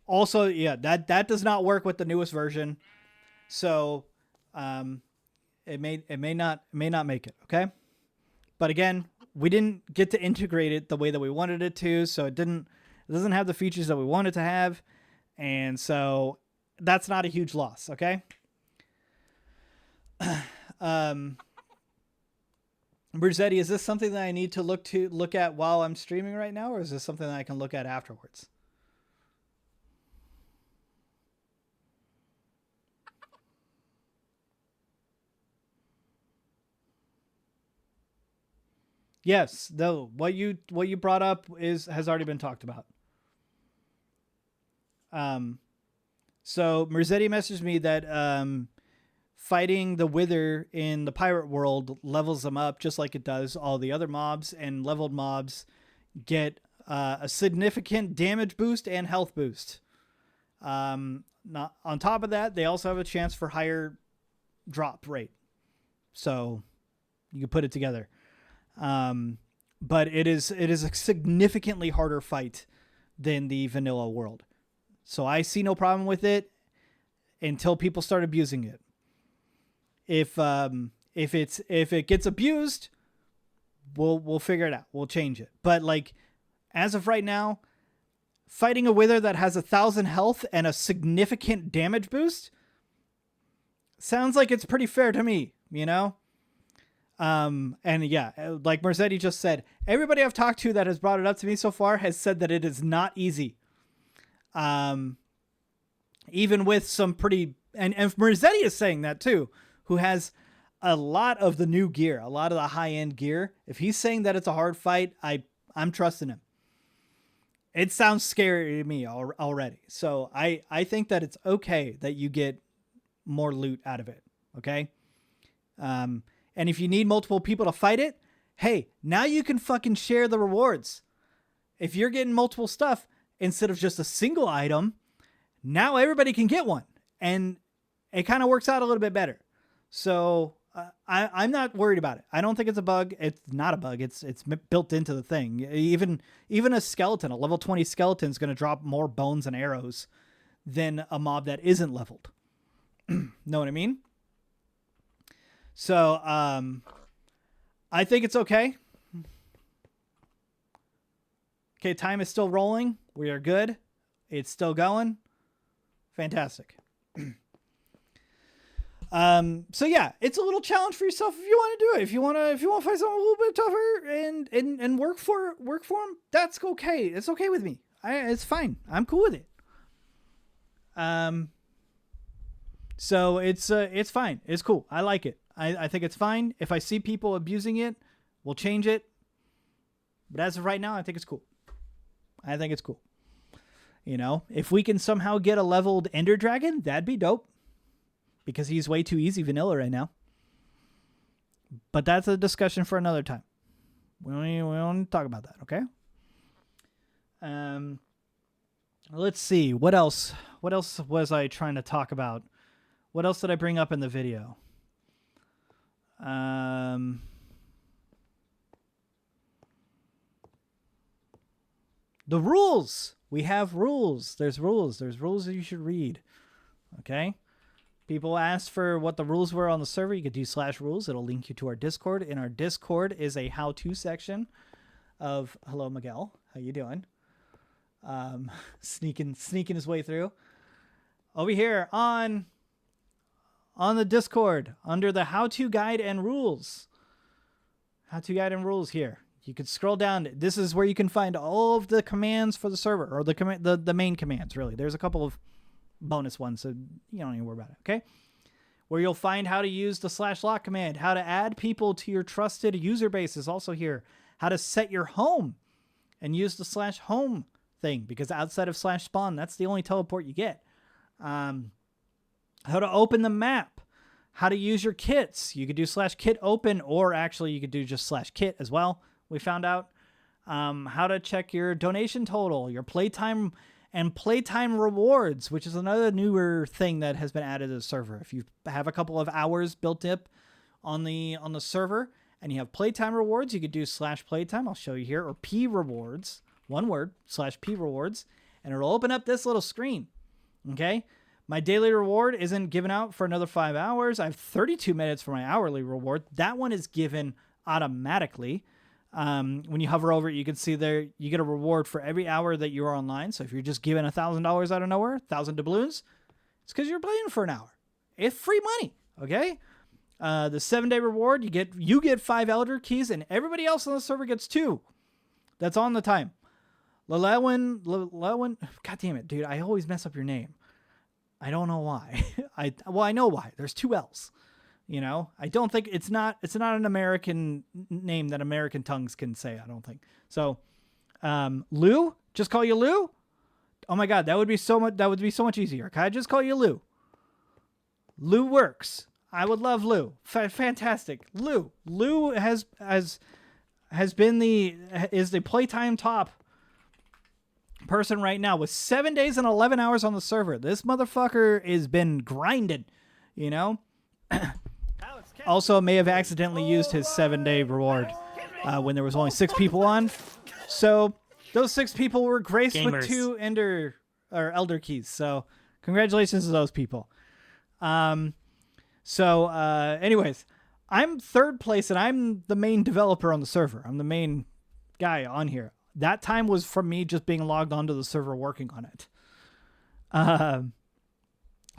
also, yeah, that does not work with the newest version. So, it may not make it. Okay. But again, we didn't get to integrate it the way that we wanted it to. So it doesn't have the features that we wanted to have. And so that's not a huge loss. Okay. Bruzetti, is this something that I need to look at while I'm streaming right now, or is this something that I can look at afterwards? Yes, though what you brought up has already been talked about. So Merzetti messaged me that fighting the Wither in the pirate world levels them up just like it does all the other mobs, and leveled mobs get a significant damage boost and health boost. Not on top of that, they also have a chance for higher drop rate. So you can put it together. But it is a significantly harder fight than the vanilla world. So I see no problem with it until people start abusing it. If it gets abused, we'll figure it out. We'll change it. But like as of right now, fighting a wither that has 1,000 health and a significant damage boost sounds like it's pretty fair to me, you know? And yeah, like Mercedes just said, everybody I've talked to that has brought it up to me so far has said that it is not easy. Even with some pretty, and Mercedes is saying that too, who has a lot of the new gear, a lot of the high end gear. If he's saying that it's a hard fight, I'm trusting him. It sounds scary to me already. So I think that it's okay that you get more loot out of it. Okay. And if you need multiple people to fight it, hey, now you can fucking share the rewards. If you're getting multiple stuff instead of just a single item, now everybody can get one. And it kind of works out a little bit better. So I'm not worried about it. I don't think it's a bug. It's not a bug. It's built into the thing. Even a skeleton, a level 20 skeleton is going to drop more bones and arrows than a mob that isn't leveled. Know what I mean? So I think it's okay. Okay, time is still rolling. We are good. It's still going. Fantastic. So yeah, it's a little challenge for yourself if you want to do it. If you want to find something a little bit tougher and work for them, that's okay. It's okay with me. It's fine. I'm cool with it. So it's fine. It's cool. I like it. I think it's fine. If I see people abusing it, we'll change it. But as of right now, I think it's cool. I think it's cool. You know, if we can somehow get a leveled Ender Dragon, that'd be dope. Because he's way too easy vanilla right now. But that's a discussion for another time. We don't talk about that, okay? Let's see. What else? What else was I trying to talk about? What else did I bring up in the video? The rules. We have rules. There's rules. There's rules that you should read. Okay? People asked for what the rules were on the server. You could do /rules. It'll link you to our Discord. In our Discord is a how-to section of hello Miguel. How you doing? Sneaking his way through. Over here on the Discord under the how-to guide and rules. How-to guide and rules here. You could scroll down. This is where you can find all of the commands for the server, or the main commands, really. There's a couple of bonus ones, so you don't need to worry about it, okay? Where you'll find how to use the /lock command, how to add people to your trusted user base is also here, how to set your home and use the /home thing, because outside of /spawn, that's the only teleport you get. How to open the map, how to use your kits. You could do /kit open, or actually you could do just /kit as well. We found out how to check your donation total, your playtime and playtime rewards, which is another newer thing that has been added to the server. If you have a couple of hours built up on the server and you have playtime rewards, you could do /playtime. I'll show you here, or P rewards, one word, /P rewards, and it'll open up this little screen. Okay. My daily reward isn't given out for another 5 hours. I have 32 minutes for my hourly reward. That one is given automatically. When you hover over it, you can see there you get a reward for every hour that you're online. So if you're just given $1,000 out of nowhere, 1,000 doubloons, it's because you're playing for an hour. It's free money. Okay. The 7-day reward, you get 5 elder keys, and everybody else on the server gets 2. That's on the time. Lelewin, God damn it, dude! I always mess up your name. I don't know why. I know why. There's 2 L's. You know, I don't think it's not an American name that American tongues can say. I don't think so. Lou, just call you Lou. Oh my God, that would be so much easier. Can I just call you Lou? Lou works. I would love Lou. Fantastic. Lou is the playtime top person right now with 7 days and 11 hours on the server. This motherfucker has been grinding, you know? Also may have accidentally used his 7-day reward when there was only 6 people on. So those 6 people were graced with 2 elder keys. So congratulations to those people. Anyways, I'm 3rd place and I'm the main developer on the server. I'm the main guy on here. That time was from me just being logged onto the server working on it.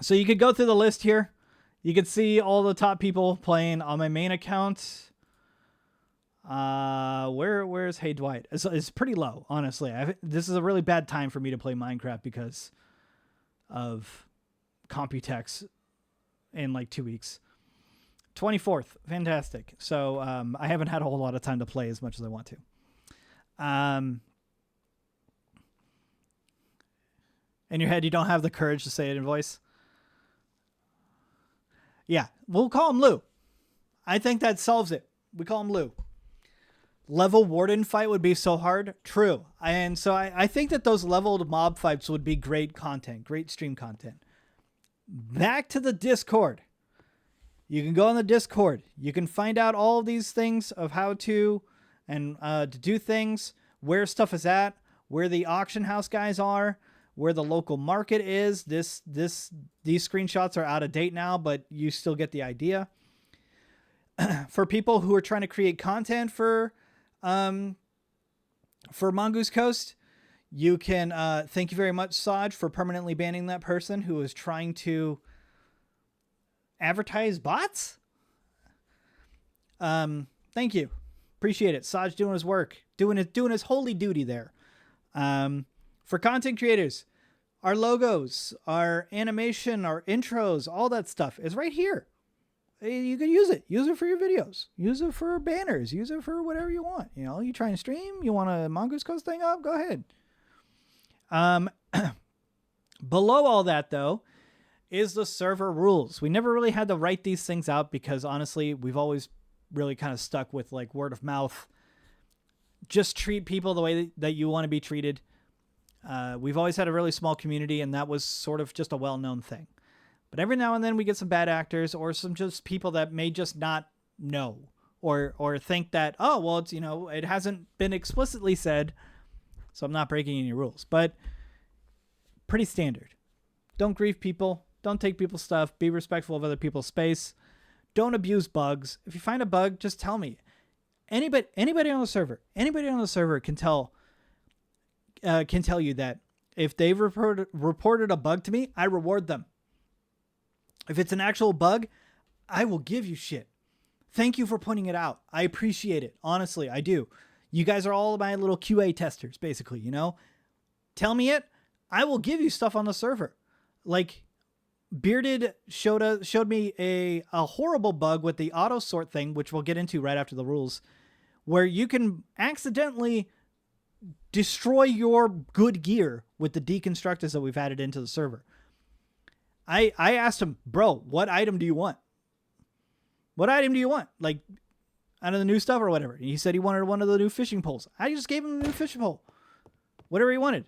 So you could go through the list here. You could see all the top people playing on my main account. Where's Hey Dwight? It's pretty low, honestly. This is a really bad time for me to play Minecraft because of Computex in like 2 weeks. 24th, fantastic. So I haven't had a whole lot of time to play as much as I want to. In your head, you don't have the courage to say it in voice. Yeah, we'll call him Lou. I think that solves it. We call him Lou. Level warden fight would be so hard. True. And so I think that those leveled mob fights would be great content, great stream content. Back to the Discord. You can go on the Discord. You can find out all of these things of how to do things, where stuff is at, where the auction house guys are, where the local market is. These screenshots are out of date now, but you still get the idea. For people who are trying to create content for Mongoose Coast, you can thank you very much, Saj, for permanently banning that person who was trying to advertise bots. Thank you. Appreciate it. Saj doing his work, doing his holy duty there. For content creators, our logos, our animation, our intros, all that stuff is right here. You can use it. Use it for your videos. Use it for banners. Use it for whatever you want. You know, you try and stream, you want a Mongoose Coast thing up, go ahead. Below all that, though, is the server rules. We never really had to write these things out because, honestly, we've always really kind of stuck with, like, word of mouth. Just treat people the way that you want to be treated. We've always had a really small community, and that was sort of just a well-known thing. But every now and then we get some bad actors or some just people that may just not know or think that, oh, well, it's, you know, it hasn't been explicitly said, so I'm not breaking any rules. But pretty standard. Don't grief people. Don't take people's stuff. Be respectful of other people's space. Don't abuse bugs. If you find a bug, just tell me. Anybody on the server can tell you that if they've reported a bug to me, I reward them. If it's an actual bug, I will give you shit. Thank you for pointing it out. I appreciate it. Honestly, I do. You guys are all my little QA testers, basically, you know? Tell me it. I will give you stuff on the server. Like, Bearded showed me a horrible bug with the auto sort thing, which we'll get into right after the rules, where you can accidentally destroy your good gear with the deconstructors that we've added into the server. I asked him, bro, what item do you want? What item do you want? Like, out of the new stuff or whatever. And he said he wanted one of the new fishing poles. I just gave him the new fishing pole. Whatever he wanted.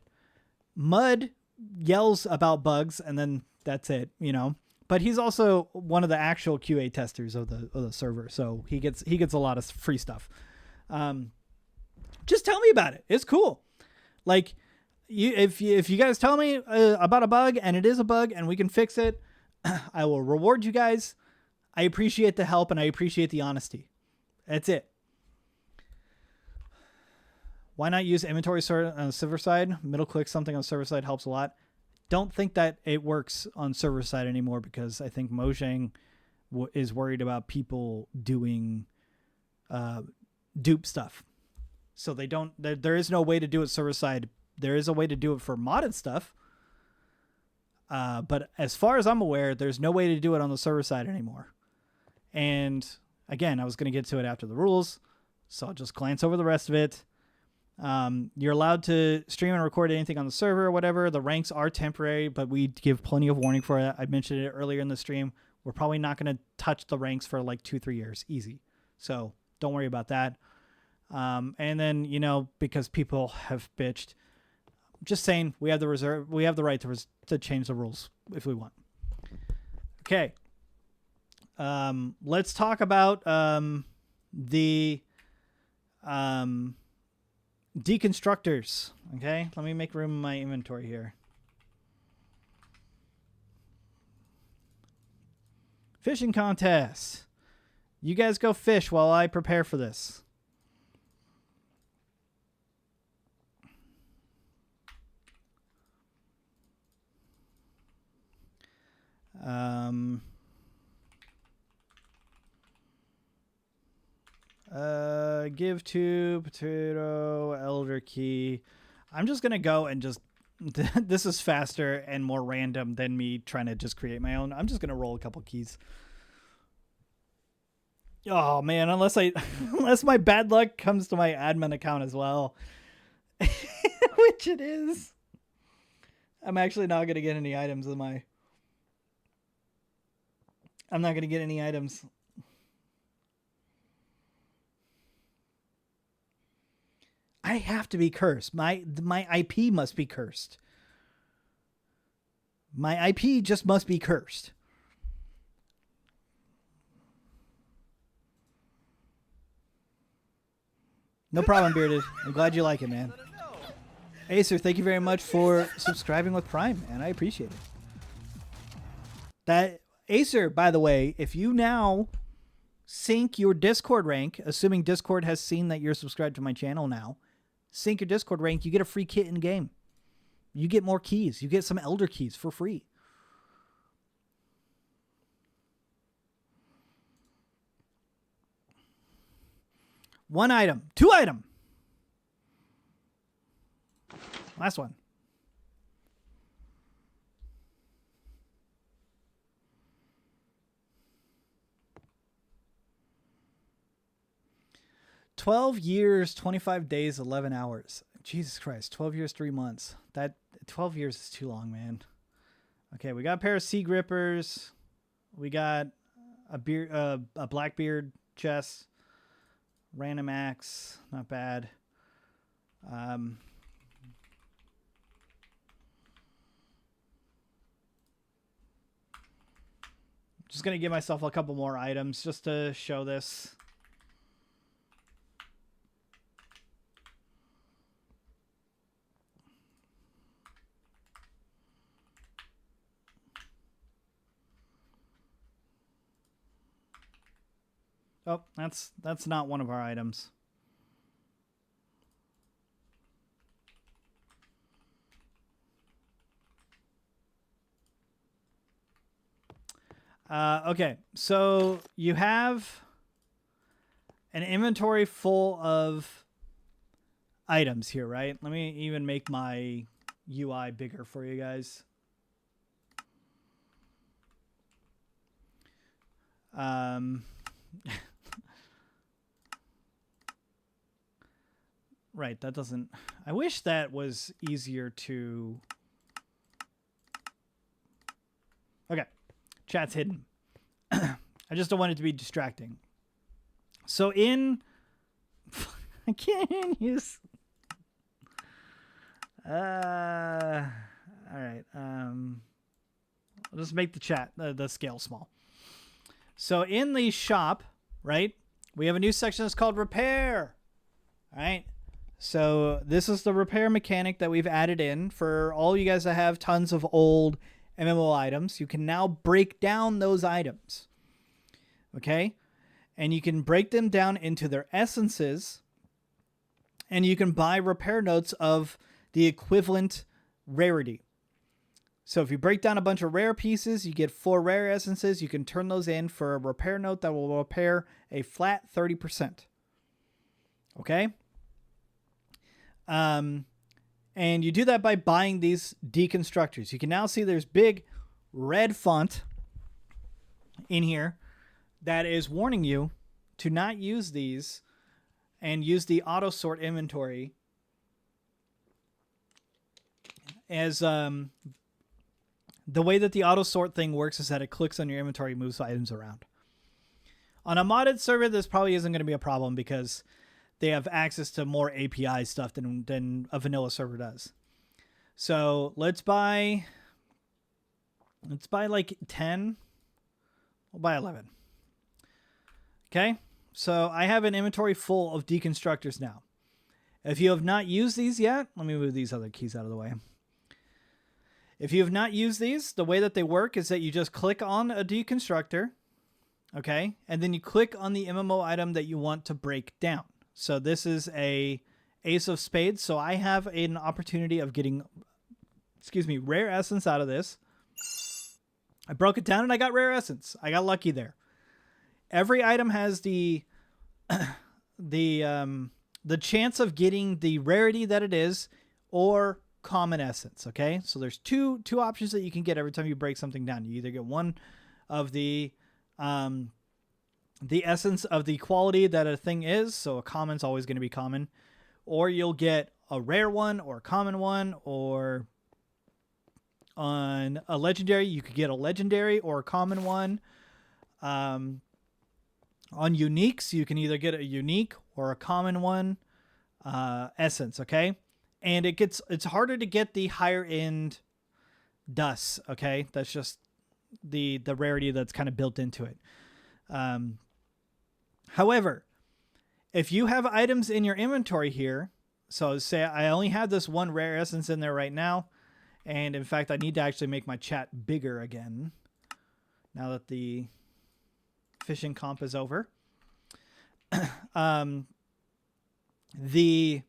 Mud yells about bugs, and then that's it, you know. But he's also one of the actual QA testers of the server, so he gets a lot of free stuff. Just tell me about it. It's cool. Like, if you guys tell me about a bug and it is a bug and we can fix it, I will reward you guys. I appreciate the help and I appreciate the honesty. That's it. Why not use inventory sort on the server side? Middle click something on server side helps a lot. Don't think that it works on server side anymore because I think Mojang is worried about people doing dupe stuff. So they don't. There is no way to do it server side. There is a way to do it for modded stuff. But as far as I'm aware, there's no way to do it on the server side anymore. And again, I was going to get to it after the rules, so I'll just glance over the rest of it. You're allowed to stream and record anything on the server or whatever. The ranks are temporary, but we give plenty of warning for it. I mentioned it earlier in the stream. We're probably not going to touch the ranks for like 2-3 years. Easy. So don't worry about that. And then, you know, because people have bitched, just saying, we have the right to change the rules if we want. Okay. Let's talk about the deconstructors. Okay, let me make room in my inventory here. Fishing contest. You guys go fish while I prepare for this. Give to potato elder key. I'm just gonna go and just this is faster and more random than me trying to just create my own. I'm just gonna roll a couple keys. Oh man, unless my bad luck comes to my admin account as well, which it is. I'm actually not gonna get any items in my. I'm not gonna get any items. I have to be cursed. My IP must be cursed. My IP just must be cursed. No problem, Bearded. I'm glad you like it, man. Acer, thank you very much for subscribing with Prime, and I appreciate it. That Acer, by the way, if you now sync your Discord rank, assuming Discord has seen that you're subscribed to my channel now, sync your Discord rank, you get a free kit in game. You get more keys. You get some Elder keys for free. One item. 2 item. Last one. "12 years, 25 days, 11 hours. Jesus Christ, 12 years, 3 months. That 12 years is too long, man. Okay, we got a pair of sea grippers. We got a Blackbeard chest. Random axe, not bad. Just gonna give myself a couple more items just to show this. Oh, that's not one of our items. Okay, so you have an inventory full of items here, right? Let me even make my UI bigger for you guys. Right, that doesn't... I wish that was easier to... Okay, chat's hidden. I just don't want it to be distracting. So in... I can't use... Alright, I'll just make the chat, the scale small. So in the shop, right, we have a new section that's called Repair. All right. So this is the repair mechanic that we've added in for all you guys that have tons of old MMO items. You can now break down those items. Okay. And you can break them down into their essences. And you can buy repair notes of the equivalent rarity. So if you break down a bunch of rare pieces, you get 4 rare essences. You can turn those in for a repair note that will repair a flat 30%. Okay? And you do that by buying these deconstructors. You can now see there's big red font in here that is warning you to not use these and use the auto sort inventory as the way that the auto sort thing works is that it clicks on your inventory, moves items around. On a modded server, this probably isn't going to be a problem because they have access to more API stuff than a vanilla server does. So let's buy like 10. We'll buy 11. Okay. So I have an inventory full of deconstructors now. If you have not used these yet, let me move these other keys out of the way. If you have not used these, the way that they work is that you just click on a deconstructor, okay? And then you click on the MMO item that you want to break down. So this is a Ace of Spades. So I have an opportunity of getting, rare essence out of this. I broke it down and I got rare essence. I got lucky there. Every item has the chance of getting the rarity that it is or common essence. Okay. So there's two options that you can get every time you break something down. You either get one of the essence of the quality that a thing is. So a common's always going to be common, or you'll get a rare one or a common one, or on a legendary, you could get a legendary or a common one. On uniques, you can either get a unique or a common one essence, okay? And it's harder to get the higher end dust, okay? That's just the rarity that's kind of built into it. However, if you have items in your inventory here, so say I only have this one rare essence in there right now, and in fact, I need to actually make my chat bigger again now that the fishing comp is over. The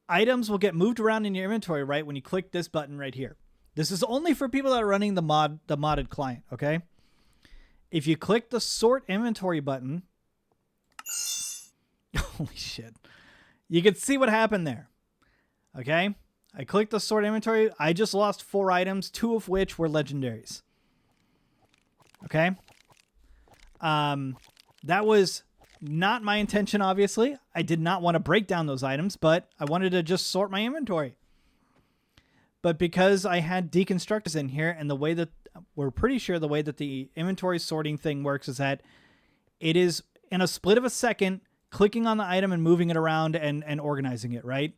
items will get moved around in your inventory, right? When you click this button right here. This is only for people that are running the modded client. Okay. If you click the sort inventory button, holy shit, you can see what happened there. Okay. I clicked the sort inventory. I just lost 4 items, 2 of which were legendaries. Okay. That was not my intention, obviously. I did not want to break down those items, but I wanted to just sort my inventory. But because I had deconstructors in here, and the way that we're pretty sure the way that the inventory sorting thing works is that it is in a split of a second, clicking on the item and moving it around and organizing it, right?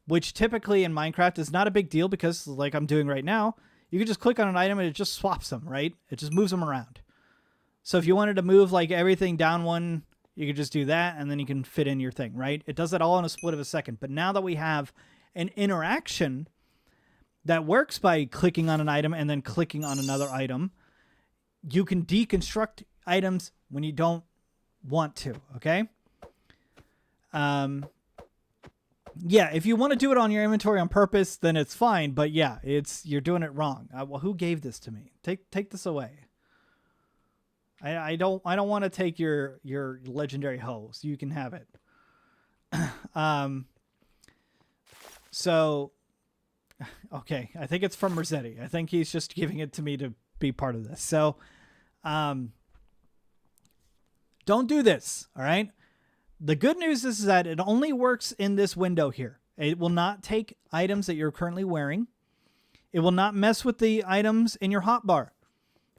Which typically in Minecraft is not a big deal because, like I'm doing right now, you can just click on an item and it just swaps them, right? It just moves them around. So if you wanted to move like everything down one, you could just do that and then you can fit in your thing, right? It does that all in a split of a second. But now that we have an interaction that works by clicking on an item and then clicking on another item, you can deconstruct items when you don't want to, okay? Yeah, if you want to do it on your inventory on purpose, then it's fine. But yeah, you're doing it wrong. Well, who gave this to me? Take this away. I don't want to take your legendary hoe, so you can have it. So, okay, I think it's from Rossetti. I think he's just giving it to me to be part of this. So, don't do this, all right? The good news is that it only works in this window here. It will not take items that you're currently wearing. It will not mess with the items in your hotbar,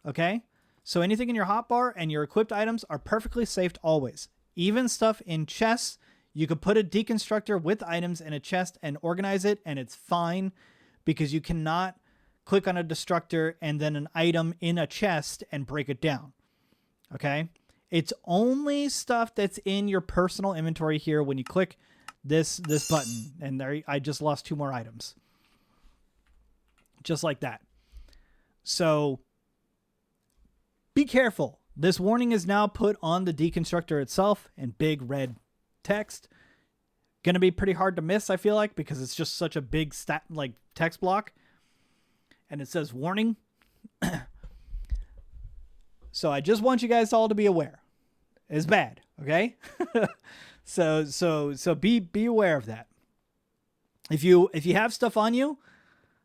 okay? So anything in your hotbar and your equipped items are perfectly safe always. Even stuff in chests, you could put a deconstructor with items in a chest and organize it, and it's fine because you cannot click on a destructor and then an item in a chest and break it down. Okay? It's only stuff that's in your personal inventory here when you click this button. And there, I just lost 2 more items. Just like that. So be careful. This warning is now put on the deconstructor itself in big red text. Going to be pretty hard to miss, I feel like, because it's just such a big text block. And it says warning. So I just want you guys all to be aware. It's bad, okay? So be aware of that. If you have stuff on you,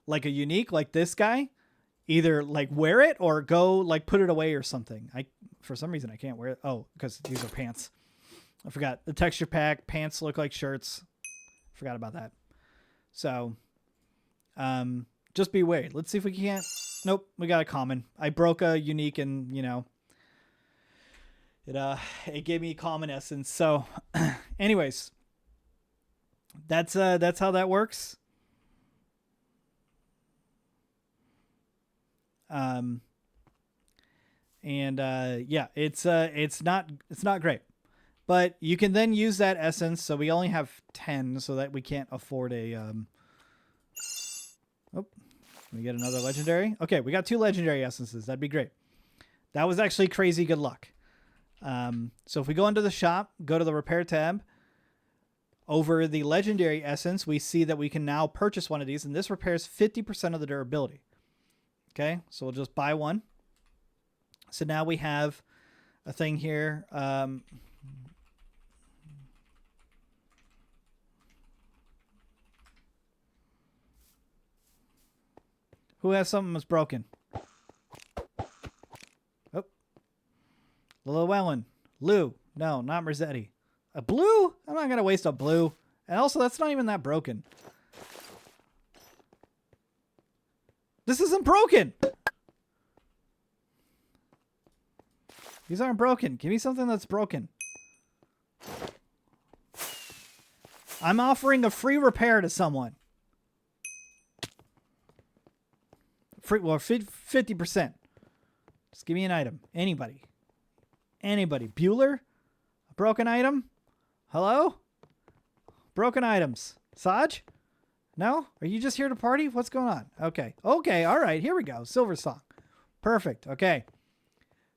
like a unique, like this guy, either like wear it or go like put it away or something. For some reason I can't wear it. Oh, because these are pants. I forgot the texture pack. Pants look like shirts. Forgot about that. So, just be wary. Let's see if we can't. Nope, we got a common. I broke a unique and it gave me common essence. So, anyways, that's how that works. Yeah, it's not great. But you can then use that essence. So we only have 10, so that we can't afford a. Oh, we get another legendary. Okay, we got 2 legendary essences. That'd be great. That was actually crazy good luck. So if we go into the shop, go to the repair tab. Over the legendary essence, we see that we can now purchase one of these, and this repairs 50% of the durability. Okay, so we'll just buy one. So now we have a thing here. Who has something that's broken? Oh. Llewellyn. Lou. No, not Merzetti. A blue? I'm not going to waste a blue. And also, that's not even that broken. This isn't broken! These aren't broken. Give me something that's broken. I'm offering a free repair to someone. Free, well, 50%. Just give me an item. Anybody. Anybody. Bueller? A broken item? Hello? Broken items. Saj? No? Are you just here to party? What's going on? Okay. Okay. All right. Here we go. Silver Song. Perfect. Okay.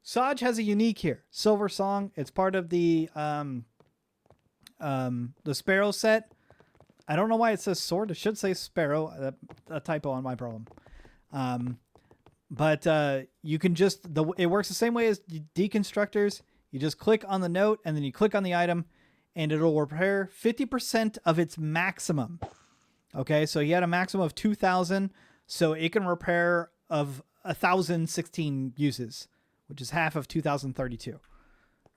Saj has a unique here. Silver Song. It's part of the Sparrow set. I don't know why it says sword. It should say Sparrow. A typo on my problem. But you can just it works the same way as deconstructors. You just click on the note and then you click on the item, and it'll repair 50% of its maximum. Okay, so you had a maximum of 2,000, so it can repair of 1,016 uses, which is half of 2,032. All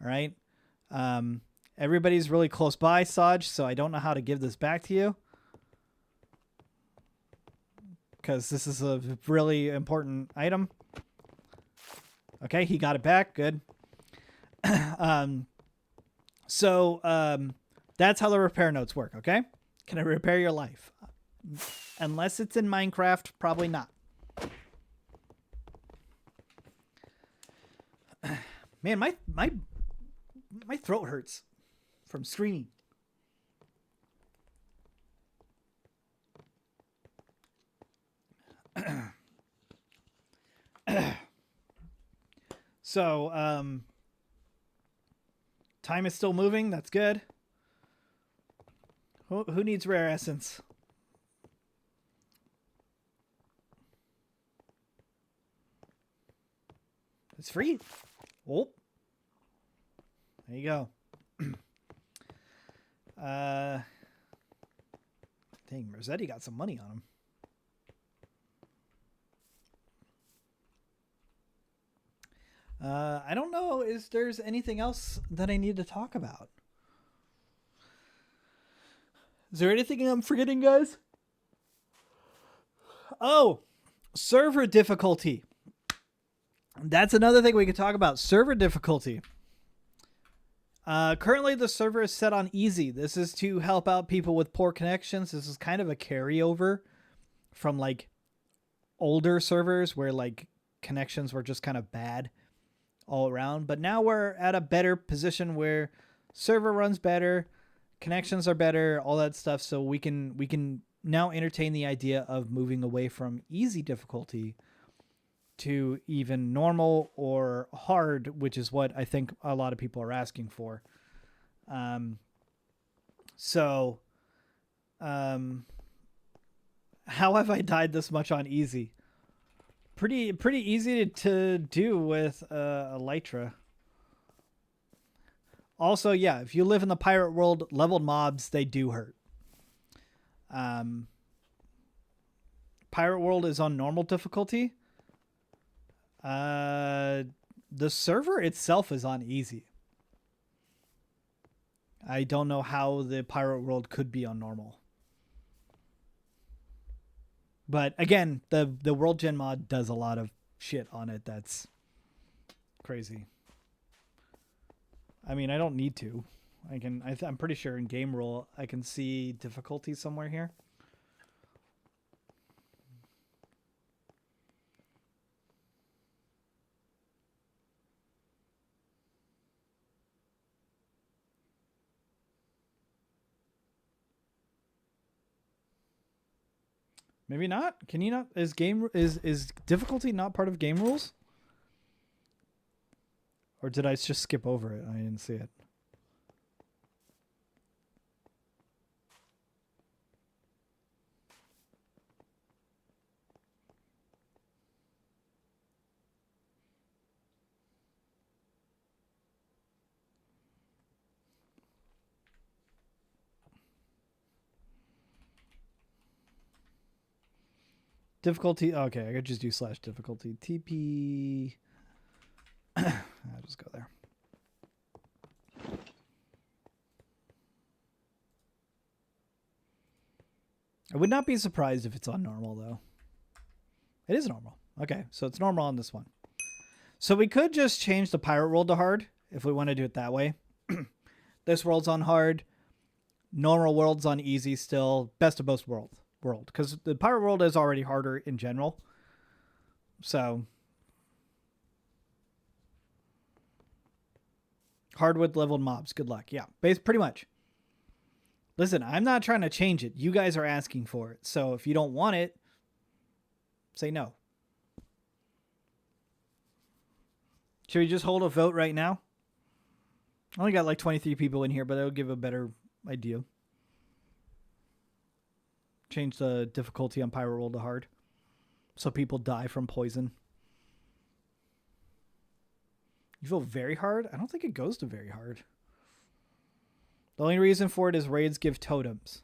right. Everybody's really close by, Saj, so I don't know how to give this back to you, because this is a really important item. Okay, he got it back. Good. That's how the repair notes work, okay? Can I repair your life? Unless it's in Minecraft, probably not. Man, my throat hurts from screaming. So, time is still moving. That's good. Who needs rare essence? It's free. Oh. There you go. Dang, Rossetti got some money on him. I don't know if there's anything else that I need to talk about. Is there anything I'm forgetting, guys? Oh, server difficulty. That's another thing we could talk about. Server difficulty. Currently, the server is set on easy. This is to help out people with poor connections. This is kind of a carryover from like older servers where like connections were just kind of bad all around. But now we're at a better position where server runs better, connections are better, all that stuff. So we can now entertain the idea of moving away from easy difficulty to even normal or hard, which is what I think a lot of people are asking for. How have I died this much on easy? Pretty easy to do with Elytra. Also, yeah, if you live in the pirate world, leveled mobs, they do hurt. Pirate world is on normal difficulty. The server itself is on easy. I don't know how the pirate world could be on normal. But again, the World Gen mod does a lot of shit on it that's crazy. I mean, I don't need to. I'm pretty sure in game rule I can see difficulty somewhere here. Maybe not. Can you not? Is difficulty not part of game rules? Or did I just skip over it? I didn't see it. Difficulty. Okay, I could just do /difficulty. TP. I'll just go there. I would not be surprised if it's on normal, though. It is normal. Okay, so it's normal on this one. So we could just change the pirate world to hard if we want to do it that way. This world's on hard. Normal world's on easy still. Best of both world. Because the pirate world is already harder in general. So hard with leveled mobs. Good luck. Yeah, pretty much. Listen, I'm not trying to change it. You guys are asking for it. So if you don't want it, say no. Should we just hold a vote right now? I only got like 23 people in here, but that'll give a better idea. Change the difficulty on pirate world to hard, so people die from poison. You feel very hard? I don't think it goes to very hard. The only reason for it is raids give totems.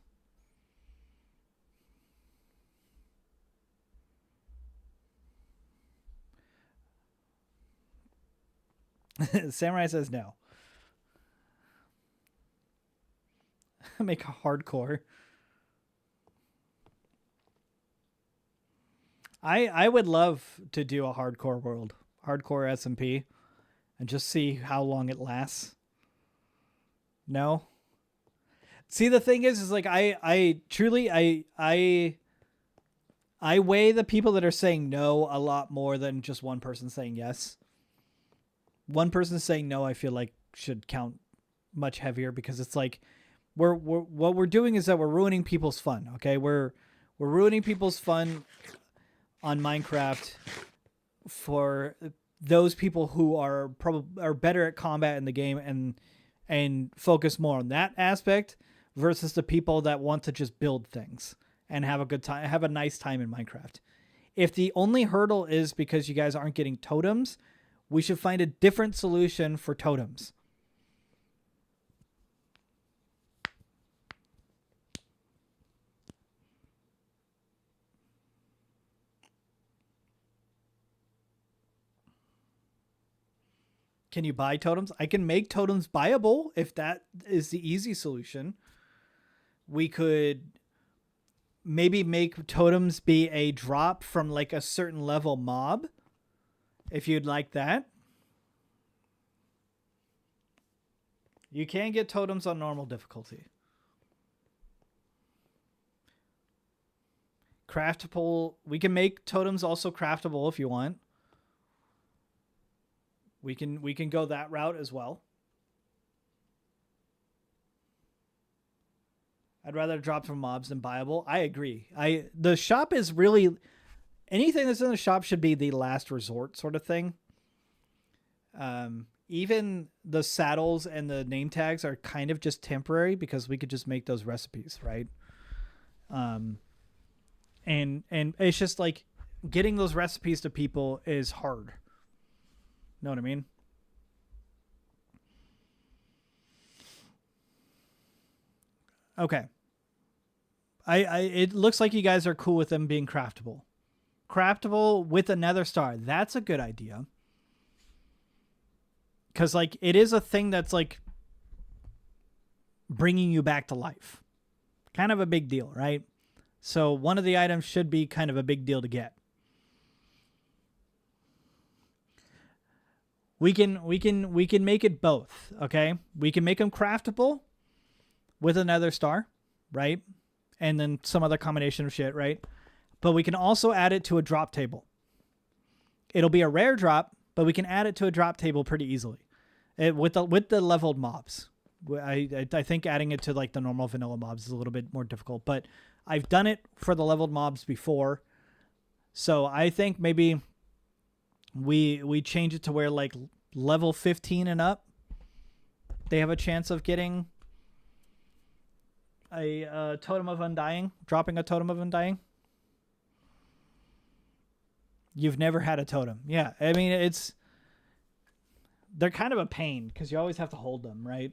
Samurai says no. Make a hardcore. I would love to do a hardcore world, hardcore SMP, and just see how long it lasts. No. See, the thing is like I truly I weigh the people that are saying no a lot more than just one person saying yes. One person saying no, I feel like should count much heavier, because it's like what we're doing is that we're ruining people's fun. Okay, we're ruining people's fun on Minecraft for those people who are better at combat in the game and focus more on that aspect, versus the people that want to just build things and have a good time, have a nice time in Minecraft. If the only hurdle is because you guys aren't getting totems, we should find a different solution for totems. Can you buy totems? I can make totems buyable if that is the easy solution. We could maybe make totems be a drop from like a certain level mob, if you'd like that. You can get totems on normal difficulty. Craftable. We can make totems also craftable if you want. We can go that route as well. I'd rather drop from mobs than buyable. I agree. The shop is really, anything that's in the shop should be the last resort sort of thing. Even the saddles and the name tags are kind of just temporary, because we could just make those recipes, right? And it's just like getting those recipes to people is hard. Know what I mean? Okay. It looks like you guys are cool with them being craftable. Craftable with a nether star. That's a good idea. Because like it is a thing that's like bringing you back to life. Kind of a big deal, right? So one of the items should be kind of a big deal to get. We can make it both, okay? We can make them craftable with another star, right? And then some other combination of shit, right? But we can also add it to a drop table. It'll be a rare drop, but we can add it to a drop table pretty easily. With the leveled mobs. I think adding it to like the normal vanilla mobs is a little bit more difficult, but I've done it for the leveled mobs before. So I think maybe we change it to where like level 15 and up, they have a chance of getting a Totem of Undying, dropping a Totem of Undying. You've never had a totem. Yeah, I mean, they're kind of a pain because you always have to hold them, right?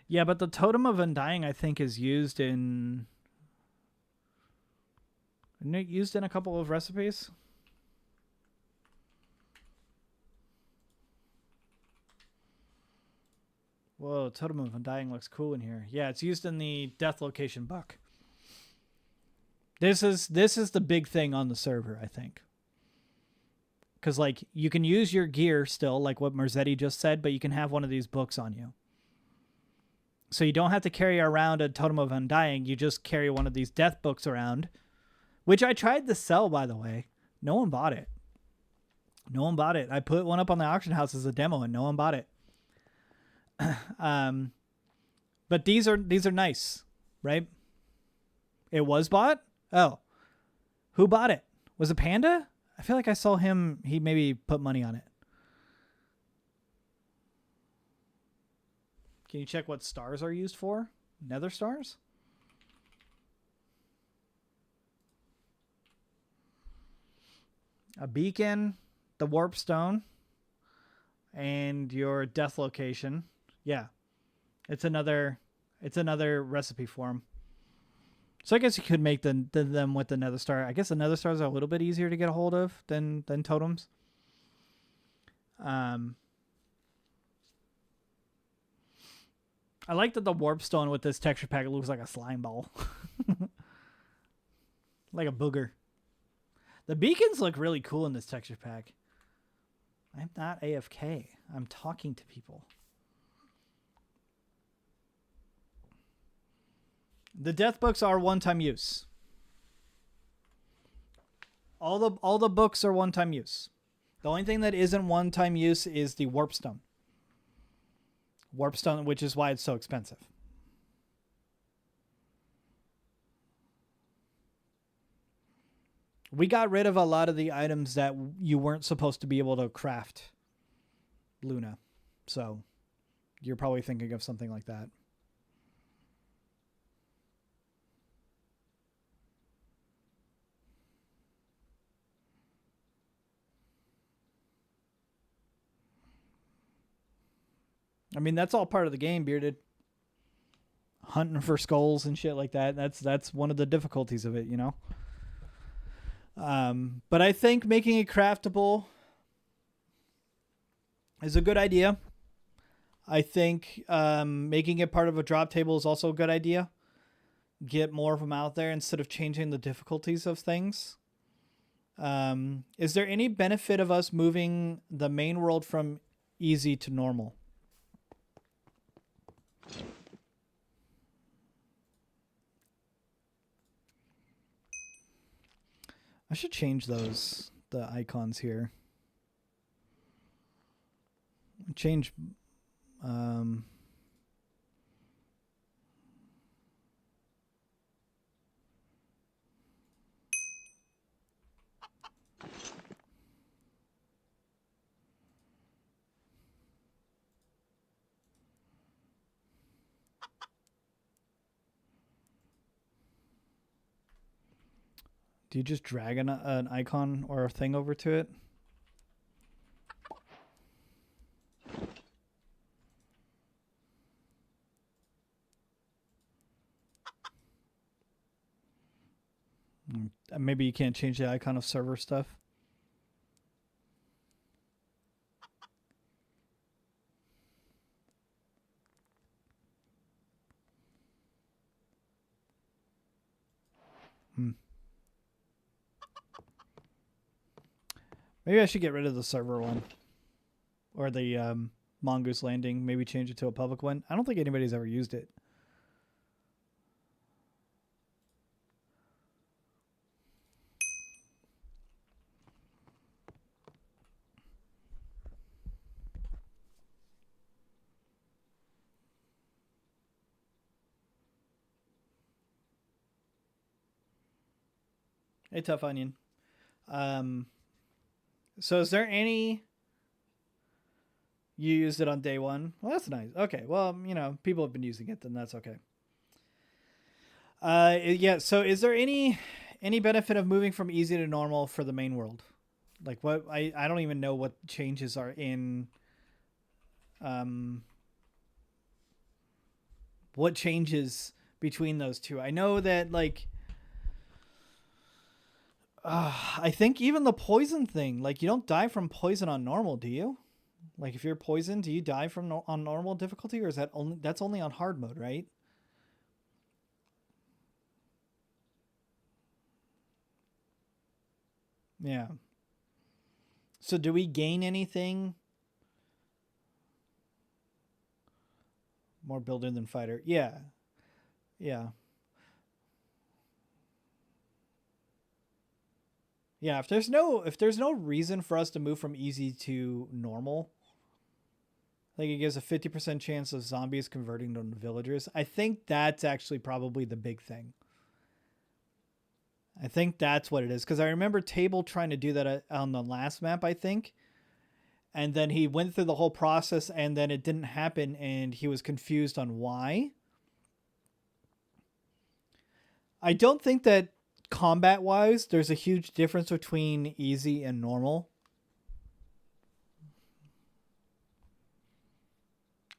Yeah, but the Totem of Undying, I think, is used in... Isn't it used in a couple of recipes? Whoa, Totem of Undying looks cool in here. Yeah, it's used in the Death Location book. This is the big thing on the server, I think. Because, like, you can use your gear still, like what Merzetti just said, but you can have one of these books on you. So you don't have to carry around a Totem of Undying. You just carry one of these death books around, which I tried to sell, by the way. No one bought it. No one bought it. I put one up on the auction house as a demo, and no one bought it. But these are nice, right? It was bought? Oh. Who bought it? Was it Panda? I feel like I saw him. He maybe put money on it. Can you check what stars are used for? Nether stars? A beacon, the warp stone, and your death location. Yeah. It's another recipe for them. So I guess you could make them with the nether star. I guess the nether stars are a little bit easier to get a hold of than totems. I like that the warp stone with this texture pack, it looks like a slime ball. Like a booger. The beacons look really cool in this texture pack. I'm not AFK. I'm talking to people. The death books are one-time use. All the books are one-time use. The only thing that isn't one-time use is the warp stone. Warp stone, which is why it's so expensive. We got rid of a lot of the items that you weren't supposed to be able to craft, Luna. So you're probably thinking of something like that. I mean, that's all part of the game, Bearded. Hunting for skulls and shit like that. That's one of the difficulties of it, you know? But I think making it craftable is a good idea. I think making it part of a drop table is also a good idea. Get more of them out there instead of changing the difficulties of things. Is there any benefit of us moving the main world from easy to normal? I should change the icons here. Change, do you just drag an icon or a thing over to it? Maybe you can't change the icon of server stuff. Maybe I should get rid of the server one. Or the Mongoose Landing. Maybe change it to a public one. I don't think anybody's ever used it. Hey, Tough Onion. So is there any... You used it on day one? Well, that's nice. Okay, well, you know, people have been using it, then that's okay. Yeah, so is there any benefit of moving from easy to normal for the main world? Like, what... I don't even know what changes are in... what changes between those two. I know that, like... I think even the poison thing, like, you don't die from poison on normal, do you? Like, if you're poisoned, do you die from on normal difficulty, or is that only... That's only on hard mode, right? Yeah. So do we gain anything? More builder than fighter. Yeah. Yeah. Yeah, if there's no reason for us to move from easy to normal, like it gives a 50% chance of zombies converting to villagers. I think that's actually probably the big thing. I think that's what it is, because I remember Table trying to do that on the last map, I think. And then he went through the whole process and then it didn't happen and he was confused on why. I don't think that combat wise there's a huge difference between easy and normal.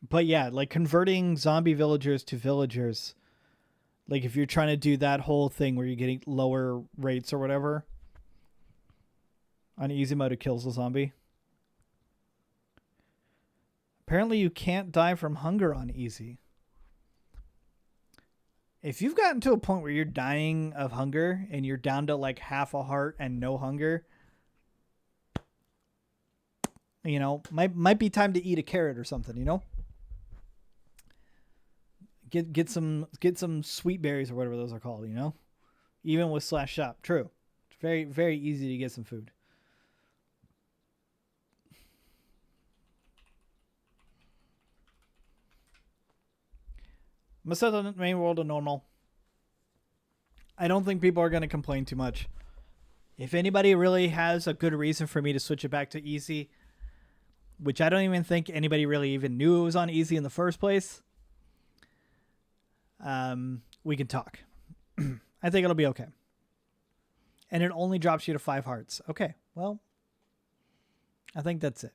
But yeah, like converting zombie villagers to villagers, like if you're trying to do that whole thing where you're getting lower rates or whatever, on easy mode it kills the zombie. Apparently you can't die from hunger on easy. If you've gotten to a point where you're dying of hunger and you're down to like half a heart and no hunger, you know, might be time to eat a carrot or something, you know? Get some sweet berries or whatever those are called, you know? Even with /shop. True. It's very, very easy to get some food. I'm gonna set the main world to normal. I don't think people are going to complain too much. If anybody really has a good reason for me to switch it back to easy, which I don't even think anybody really even knew it was on easy in the first place, we can talk. I think it'll be okay. And it only drops you to 5 hearts. Okay, well, I think that's it.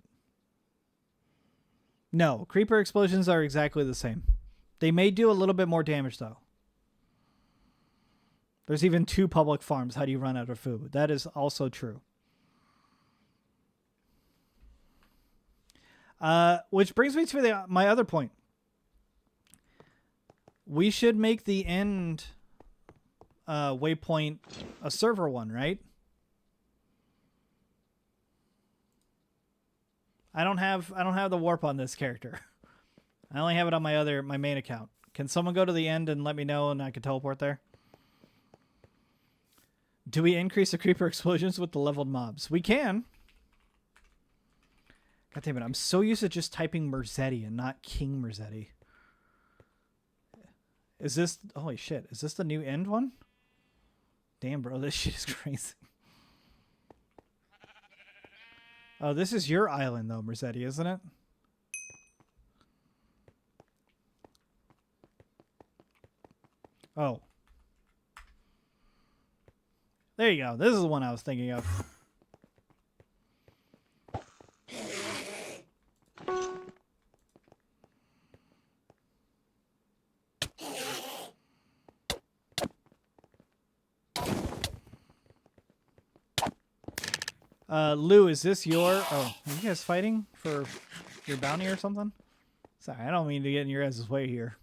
No, creeper explosions are exactly the same. They may do a little bit more damage, though. There's even 2 public farms. How do you run out of food? That is also true. Which brings me to my other point. We should make the end waypoint a server one, right? I don't have the warp on this character. I only have it on my main account. Can someone go to the end and let me know and I can teleport there? Do we increase the creeper explosions with the leveled mobs? We can. God damn it, I'm so used to just typing Merzetti and not King Merzetti. Is this... Holy shit. Is this the new end one? Damn, bro. This shit is crazy. Oh, this is your island, though, Merzetti, isn't it? Oh. There you go. This is the one I was thinking of. Lou, is this your... Oh, are you guys fighting for your bounty or something? Sorry, I don't mean to get in your guys' way here.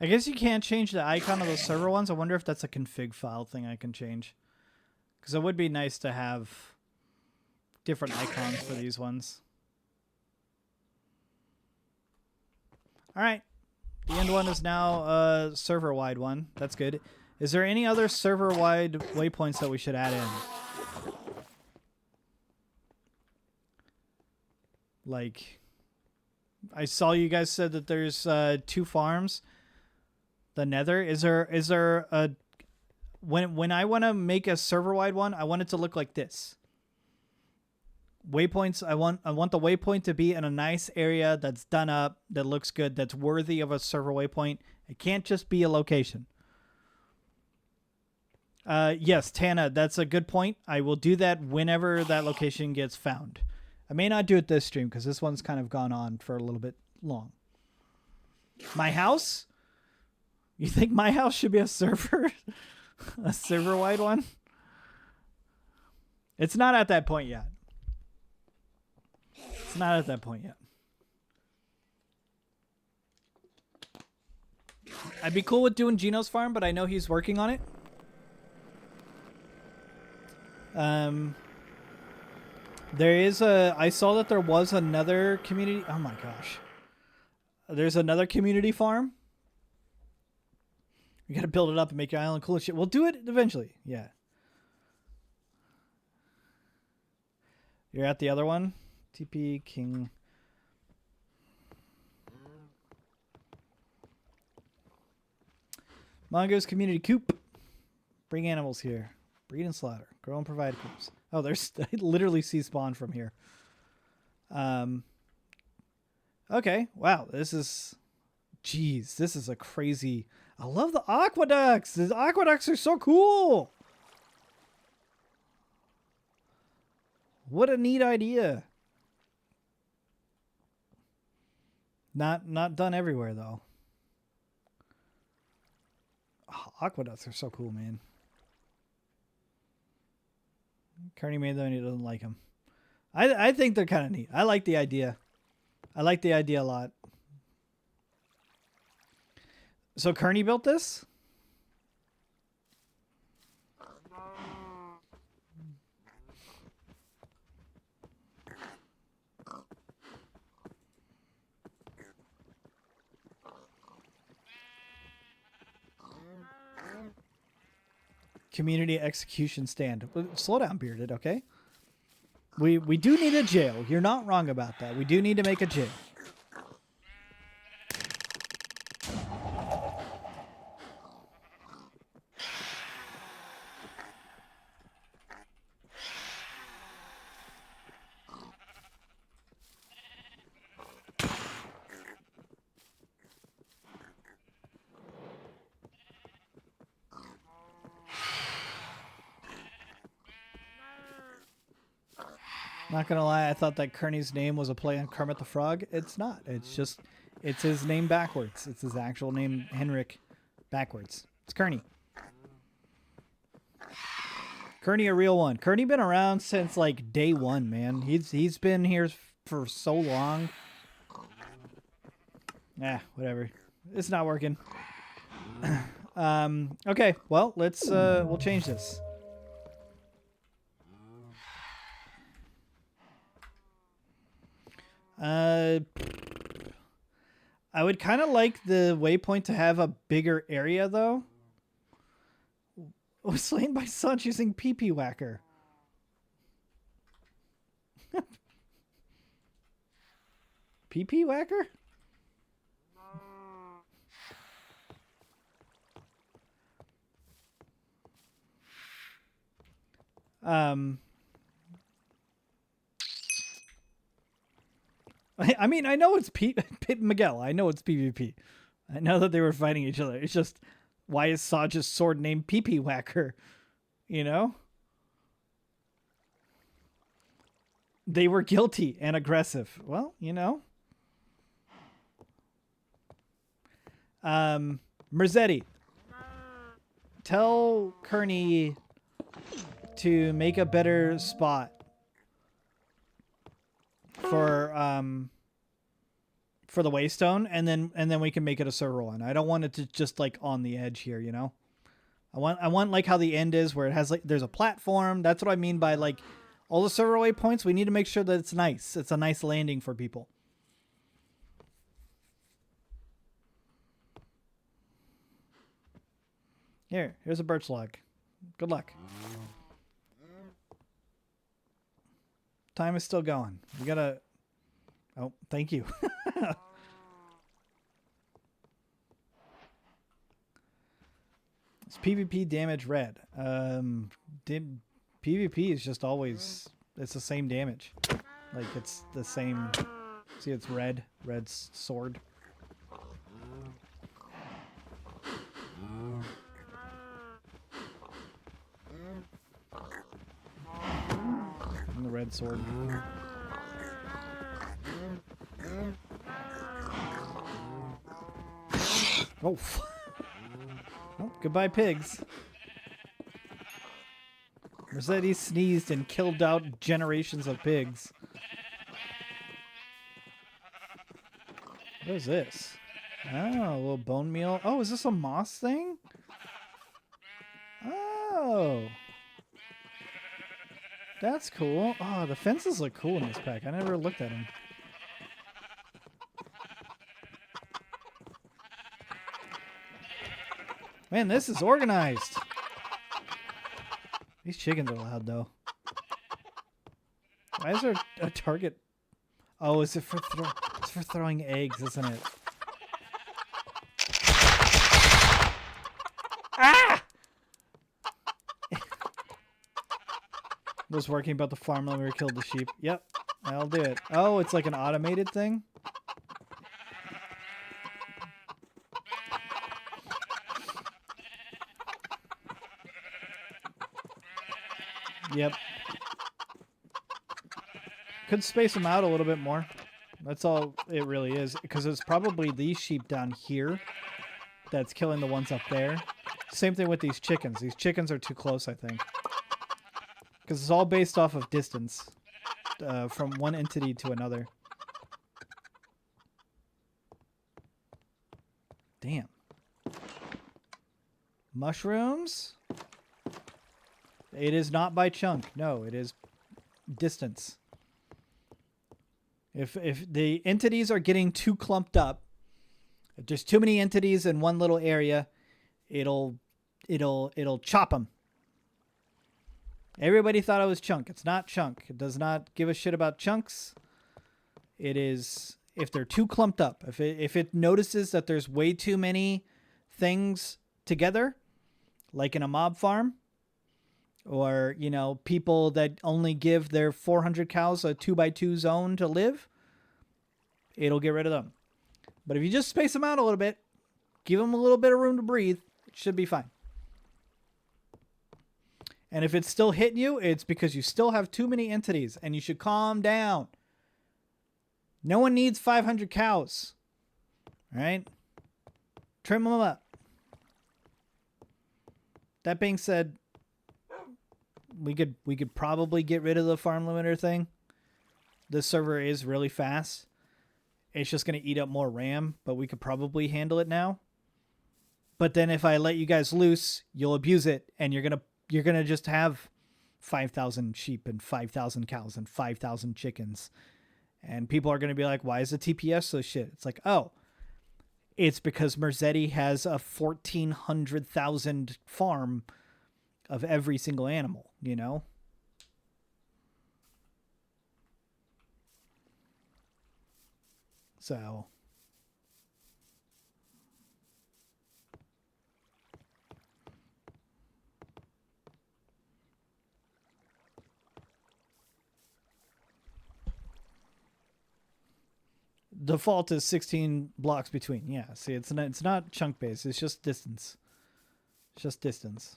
I guess you can't change the icon of the server ones. I wonder if that's a config file thing I can change. Because it would be nice to have different icons for these ones. All right. The end one is now a server-wide one. That's good. Is there any other server-wide waypoints that we should add in? Like, I saw you guys said that there's 2 farms. The Nether. Is there a when I want to make a server-wide one, I want it to look like this. Waypoints, I want the waypoint to be in a nice area that's done up, that looks good, that's worthy of a server waypoint. It can't just be a location. Yes, Tana, that's a good point. I will do that whenever that location gets found. I may not do it this stream because this one's kind of gone on for a little bit long. My house? You think my house should be a server? A server-wide one? It's not at that point yet. It's not at that point yet. I'd be cool with doing Gino's farm, but I know he's working on it. There is I saw that there was another community. Oh my gosh. There's another community farm. You gotta build it up and make your island cool and shit. We'll do it eventually. Yeah. You're at the other one? TP King. Mongoose community coop. Bring animals here. Breed and slaughter. Grow and provide coops. Oh, there's I literally see spawn from here. Okay. Wow. This is a crazy. I love the aqueducts. The aqueducts are so cool. What a neat idea. Not done everywhere though. Oh, aqueducts are so cool, man. Kearney made them and he doesn't like them. I think they're kind of neat. I like the idea. I like the idea a lot. So Kearney built this? Community execution stand. Slow down, Bearded, okay? We do need a jail. You're not wrong about that. We do need to make a jail. Not gonna lie, I thought that Kearney's name was a play on Kermit the Frog. It's not. It's just, it's his name backwards. It's his actual name, Henrik, backwards. It's Kearney. Kearney, a real one. Kearney been around since like day one, man. He's been here for so long. Whatever. It's not working. Okay, well, let's we'll change this. I would kind of like the waypoint to have a bigger area, though. Was slain by Sunch using PP Whacker. PP Whacker? I mean, I know it's Miguel. I know it's PvP. I know that they were fighting each other. It's just, why is Saj's sword named PP Whacker? You know? They were guilty and aggressive. Well, you know. Merzetti, tell Kearney to make a better spot for for the waystone, and then we can make it a server one. I don't want it to just like on the edge here, you know. I want like how the end is, where it has like there's a platform. That's what I mean by like all the server waypoints. We need to make sure that it's nice. It's a nice landing for people. Here's a birch log. Good luck. Time is still going. We gotta. Oh, thank you. It's PvP damage red. PvP is just always, it's the same damage. Like it's the same. See, it's red. Red's sword. And the red sword. Oh. Oh, goodbye, pigs. Mercedes sneezed and killed out generations of pigs. What is this? Oh, a little bone meal. Oh, is this a moss thing? Oh. That's cool. Oh, the fences look cool in this pack. I never looked at them. Man, this is organized. These chickens are loud, though. Why is there a target? Oh, is it for it's for throwing eggs, isn't it? Ah! Was working about the farm when we killed the sheep. Yep, I'll do it. Oh, it's like an automated thing? Yep. Could space them out a little bit more. That's all it really is. Because it's probably these sheep down here that's killing the ones up there. Same thing with these chickens. These chickens are too close, I think. Because it's all based off of distance from one entity to another. Damn. Mushrooms? It is not by chunk. No, it is distance. If the entities are getting too clumped up, if there's too many entities in one little area, it'll chop them. Everybody thought it was chunk. It's not chunk. It does not give a shit about chunks. It is if they're too clumped up. If it notices that there's way too many things together, like in a mob farm, or, you know, people that only give their 400 cows a 2x2 zone to live, it'll get rid of them. But if you just space them out a little bit, give them a little bit of room to breathe, it should be fine. And if it's still hitting you, it's because you still have too many entities, and you should calm down. No one needs 500 cows. All right? Trim them up. That being said, we could probably get rid of the farm limiter thing. This server is really fast. It's just going to eat up more RAM, but we could probably handle it now. But then if I let you guys loose, you'll abuse it, and you're going to just have 5,000 sheep and 5,000 cows and 5,000 chickens. And people are going to be like, why is the TPS so shit? It's like, oh, it's because Merzetti has a 1,400,000 farm of every single animal, you know? So default is 16 blocks between. Yeah, see, it's not chunk based. It's just distance. It's just distance.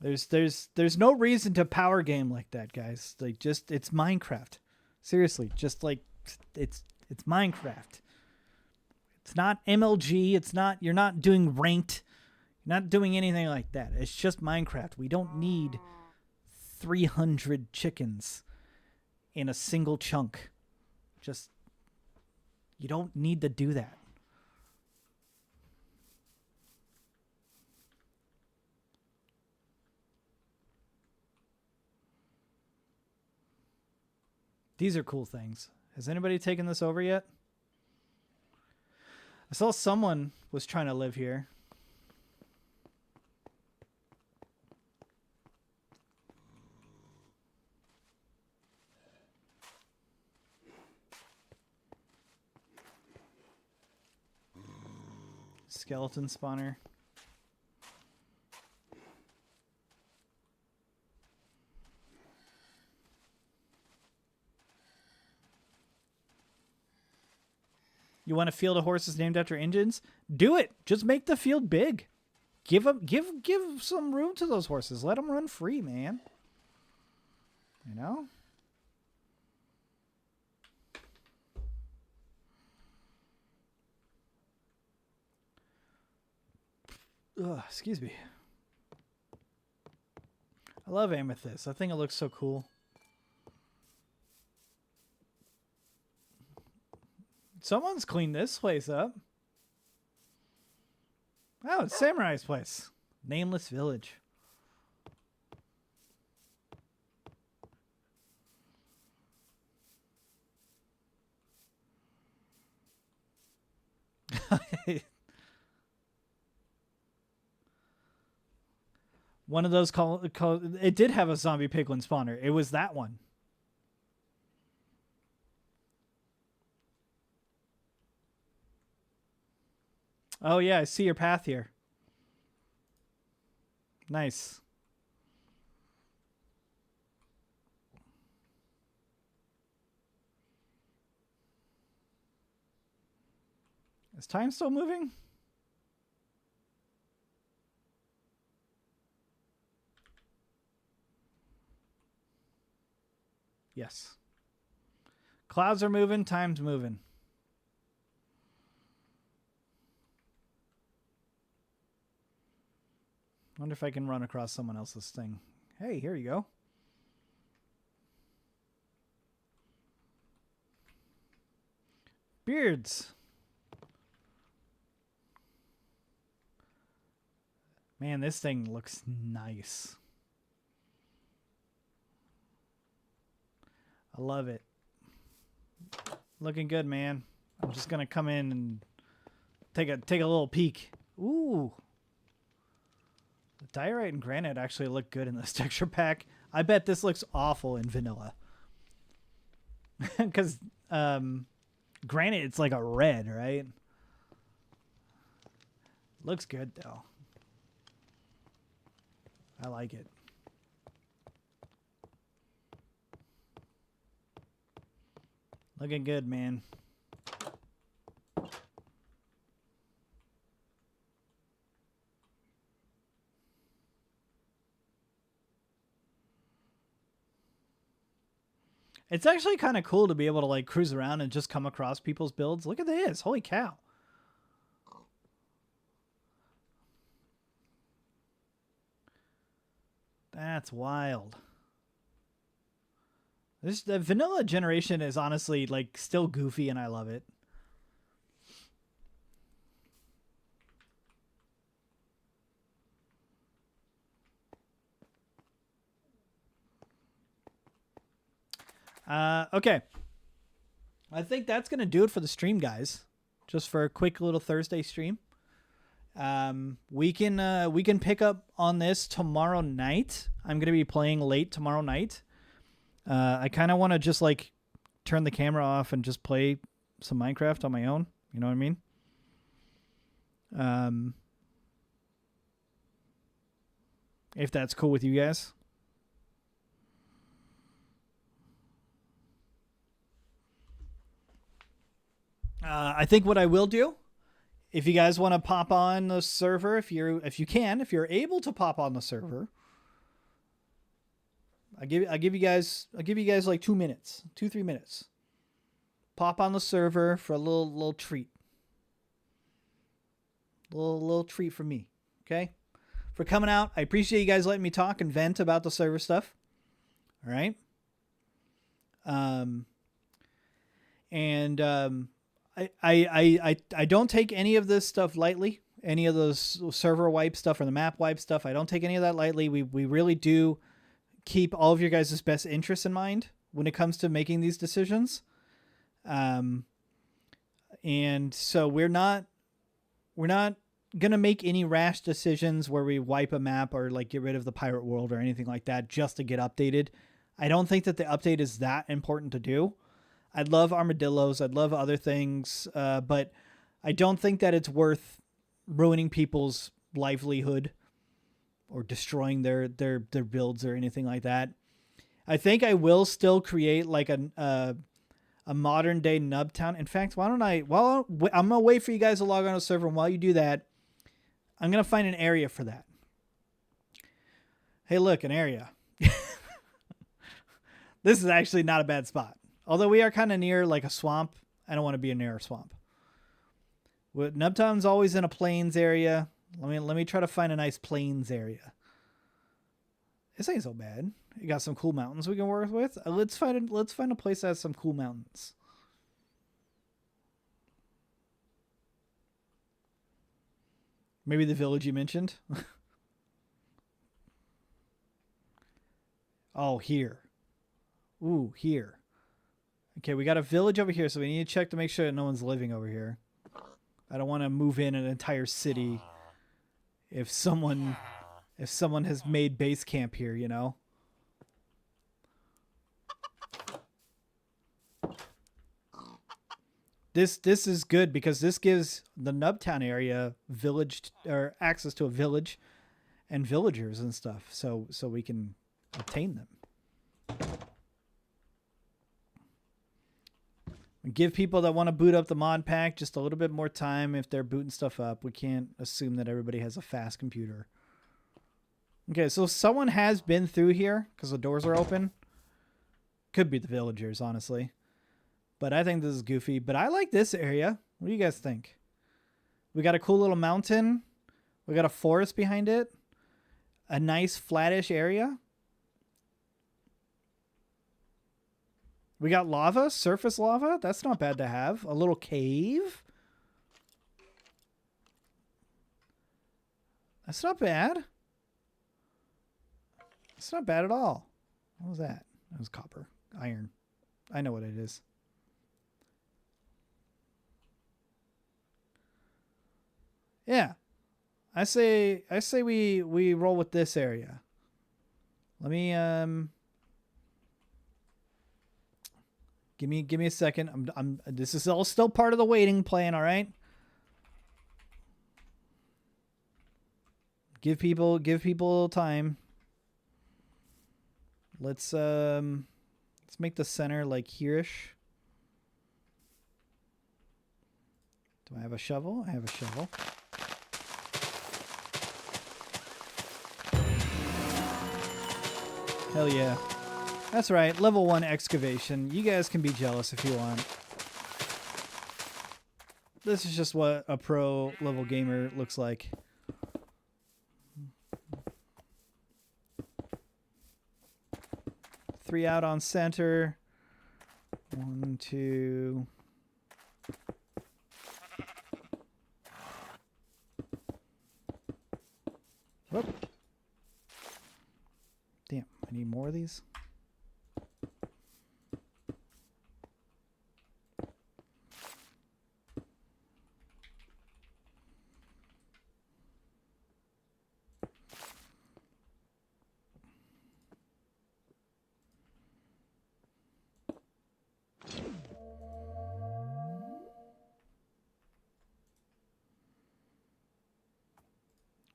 There's no reason to power game like that, guys. Like, just, it's Minecraft. Seriously, just like it's Minecraft. It's not MLG. It's not, you're not doing ranked. You're not doing anything like that. It's just Minecraft. We don't need 300 chickens. in a single chunk. Just, you don't need to do that. These are cool things. Has anybody taken this over yet? I saw someone was trying to live here. Skeleton spawner. You want a field of horses named after engines? Do it. Just make the field big. Give some room to those horses. Let them run free, man. You know? Ugh, excuse me. I love amethyst. I think it looks so cool. Someone's cleaned this place up. Oh, it's Samurai's place. Nameless village. One of those it did have a zombie piglin spawner. It was that one. Oh yeah, I see your path here. Nice. Is time still moving? Yes. Clouds are moving, time's moving. Wonder if I can run across someone else's thing. Hey, here you go. Beards. Man, this thing looks nice. I love it. Looking good, man. I'm just gonna come in and take a little peek. Ooh. The diorite and granite actually look good in this texture pack. I bet this looks awful in vanilla. Because granite, it's like a red, right? Looks good, though. I like it. Looking good, man. It's actually kind of cool to be able to like cruise around and just come across people's builds. Look at this. Holy cow. That's wild. The vanilla generation is honestly like still goofy and I love it. Okay. I think that's going to do it for the stream, guys. Just for a quick little Thursday stream. We can pick up on this tomorrow night. I'm going to be playing late tomorrow night. I kind of want to just like turn the camera off and just play some Minecraft on my own. You know what I mean? If that's cool with you guys. I think what I will do, if you guys want to pop on the server, if you're able to pop on the server, I'll give you guys like 2 minutes, 2-3 minutes. Pop on the server for a little treat. Little treat from me. Okay? For coming out. I appreciate you guys letting me talk and vent about the server stuff. All right? Um, and I don't take any of this stuff lightly. Any of those server wipe stuff or the map wipe stuff, I don't take any of that lightly. We really do keep all of your guys' best interests in mind when it comes to making these decisions. And so we're not gonna make any rash decisions where we wipe a map or like get rid of the pirate world or anything like that just to get updated. I don't think that the update is that important to do. I'd love armadillos. I'd love other things. But I don't think that it's worth ruining people's livelihood or destroying their builds or anything like that. I think I will still create like a modern day Nubtown. In fact, why don't I'm gonna wait for you guys to log on to the server, and while you do that, I'm gonna find an area for that. Hey, look, an area. This is actually not a bad spot. Although we are kind of near like a swamp. I don't want to be near a swamp. Nubtown's always in a plains area. Let me try to find a nice plains area. This ain't so bad. You got some cool mountains we can work with. Let's find a place that has some cool mountains. Maybe the village you mentioned. Oh, here. Ooh, here. Okay, we got a village over here, so we need to check to make sure that no one's living over here. I don't want to move in an entire city if someone has made base camp here, you know. This is good because this gives the Nubtown area or access to a village and villagers and stuff, so we can obtain them. Give people that want to boot up the mod pack just a little bit more time if they're booting stuff up. We can't assume that everybody has a fast computer. Okay, so someone has been through here because the doors are open. Could be the villagers, honestly. But I think this is goofy. But I like this area. What do you guys think? We got a cool little mountain. We got a forest behind it. A nice flattish area. We got lava, surface lava. That's not bad to have. A little cave. That's not bad. It's not bad at all. What was that? That was copper. Iron. I know what it is. Yeah. I say we roll with this area. Let me Give me a second. This is all still part of the waiting plan, all right? Give people a little time. Let's make the center like here-ish. Do I have a shovel? I have a shovel. Hell yeah. That's right, level 1 excavation. You guys can be jealous if you want. This is just what a pro level gamer looks like. Three out on center. 1, 2. Whoop. Damn, I need more of these.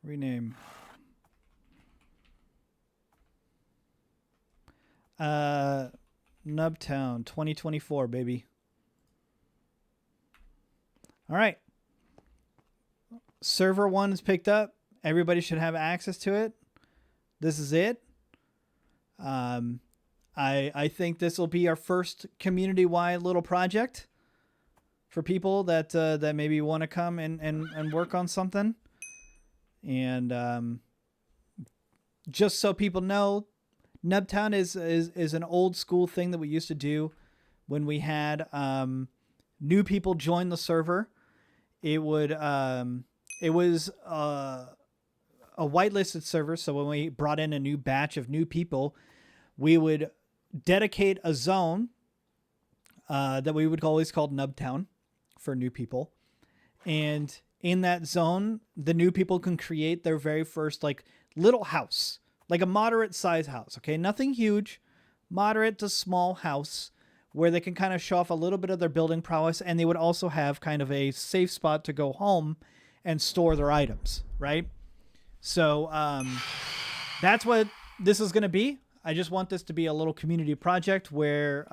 Rename. Nubtown 2024, baby. All right. Server 1 is picked up. Everybody should have access to it. This is it. I think this will be our first community-wide little project for people that that maybe want to come and work on something. And just so people know, Nubtown is an old school thing that we used to do when we had new people join the server. It would it was a whitelisted server, so when we brought in a new batch of new people, we would dedicate a zone that we would always call Nubtown for new people. And in that zone, the new people can create their very first like little house, like a moderate size house. Okay. Nothing huge, moderate to small house where they can kind of show off a little bit of their building prowess. And they would also have kind of a safe spot to go home and store their items. Right. So, that's what this is going to be. I just want this to be a little community project where,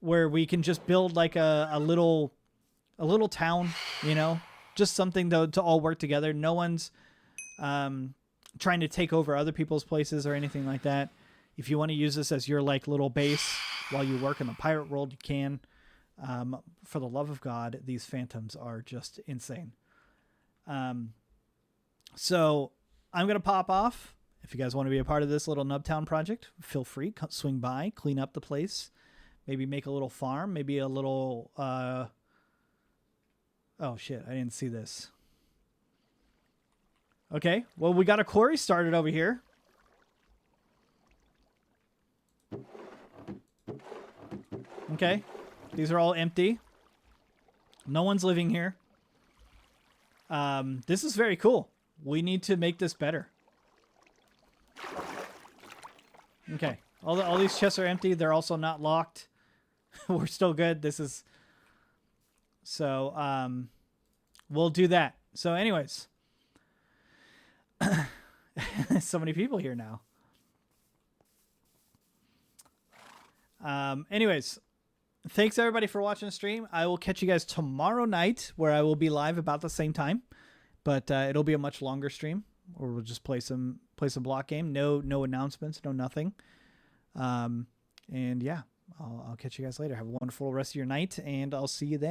where we can just build like a little town, you know, just something to all work together. No one's trying to take over other people's places or anything like that. If you want to use this as your like little base while you work in the pirate world, you can. For the love of God, these phantoms are just insane. So I'm going to pop off. If you guys want to be a part of this little Nubtown project, feel free, swing by, clean up the place, maybe make a little farm, maybe a little, oh shit, I didn't see this. Okay, well, we got a quarry started over here. Okay, these are all empty. No one's living here. This is very cool. We need to make this better. Okay, all these chests are empty. They're also not locked. We're still good. This is... So, we'll do that. So anyways. So many people here now. Anyways. Thanks everybody for watching the stream. I will catch you guys tomorrow night where I will be live about the same time. But it'll be a much longer stream. Or we'll just play some block game. No announcements, no nothing. And yeah, I'll catch you guys later. Have a wonderful rest of your night, and I'll see you then.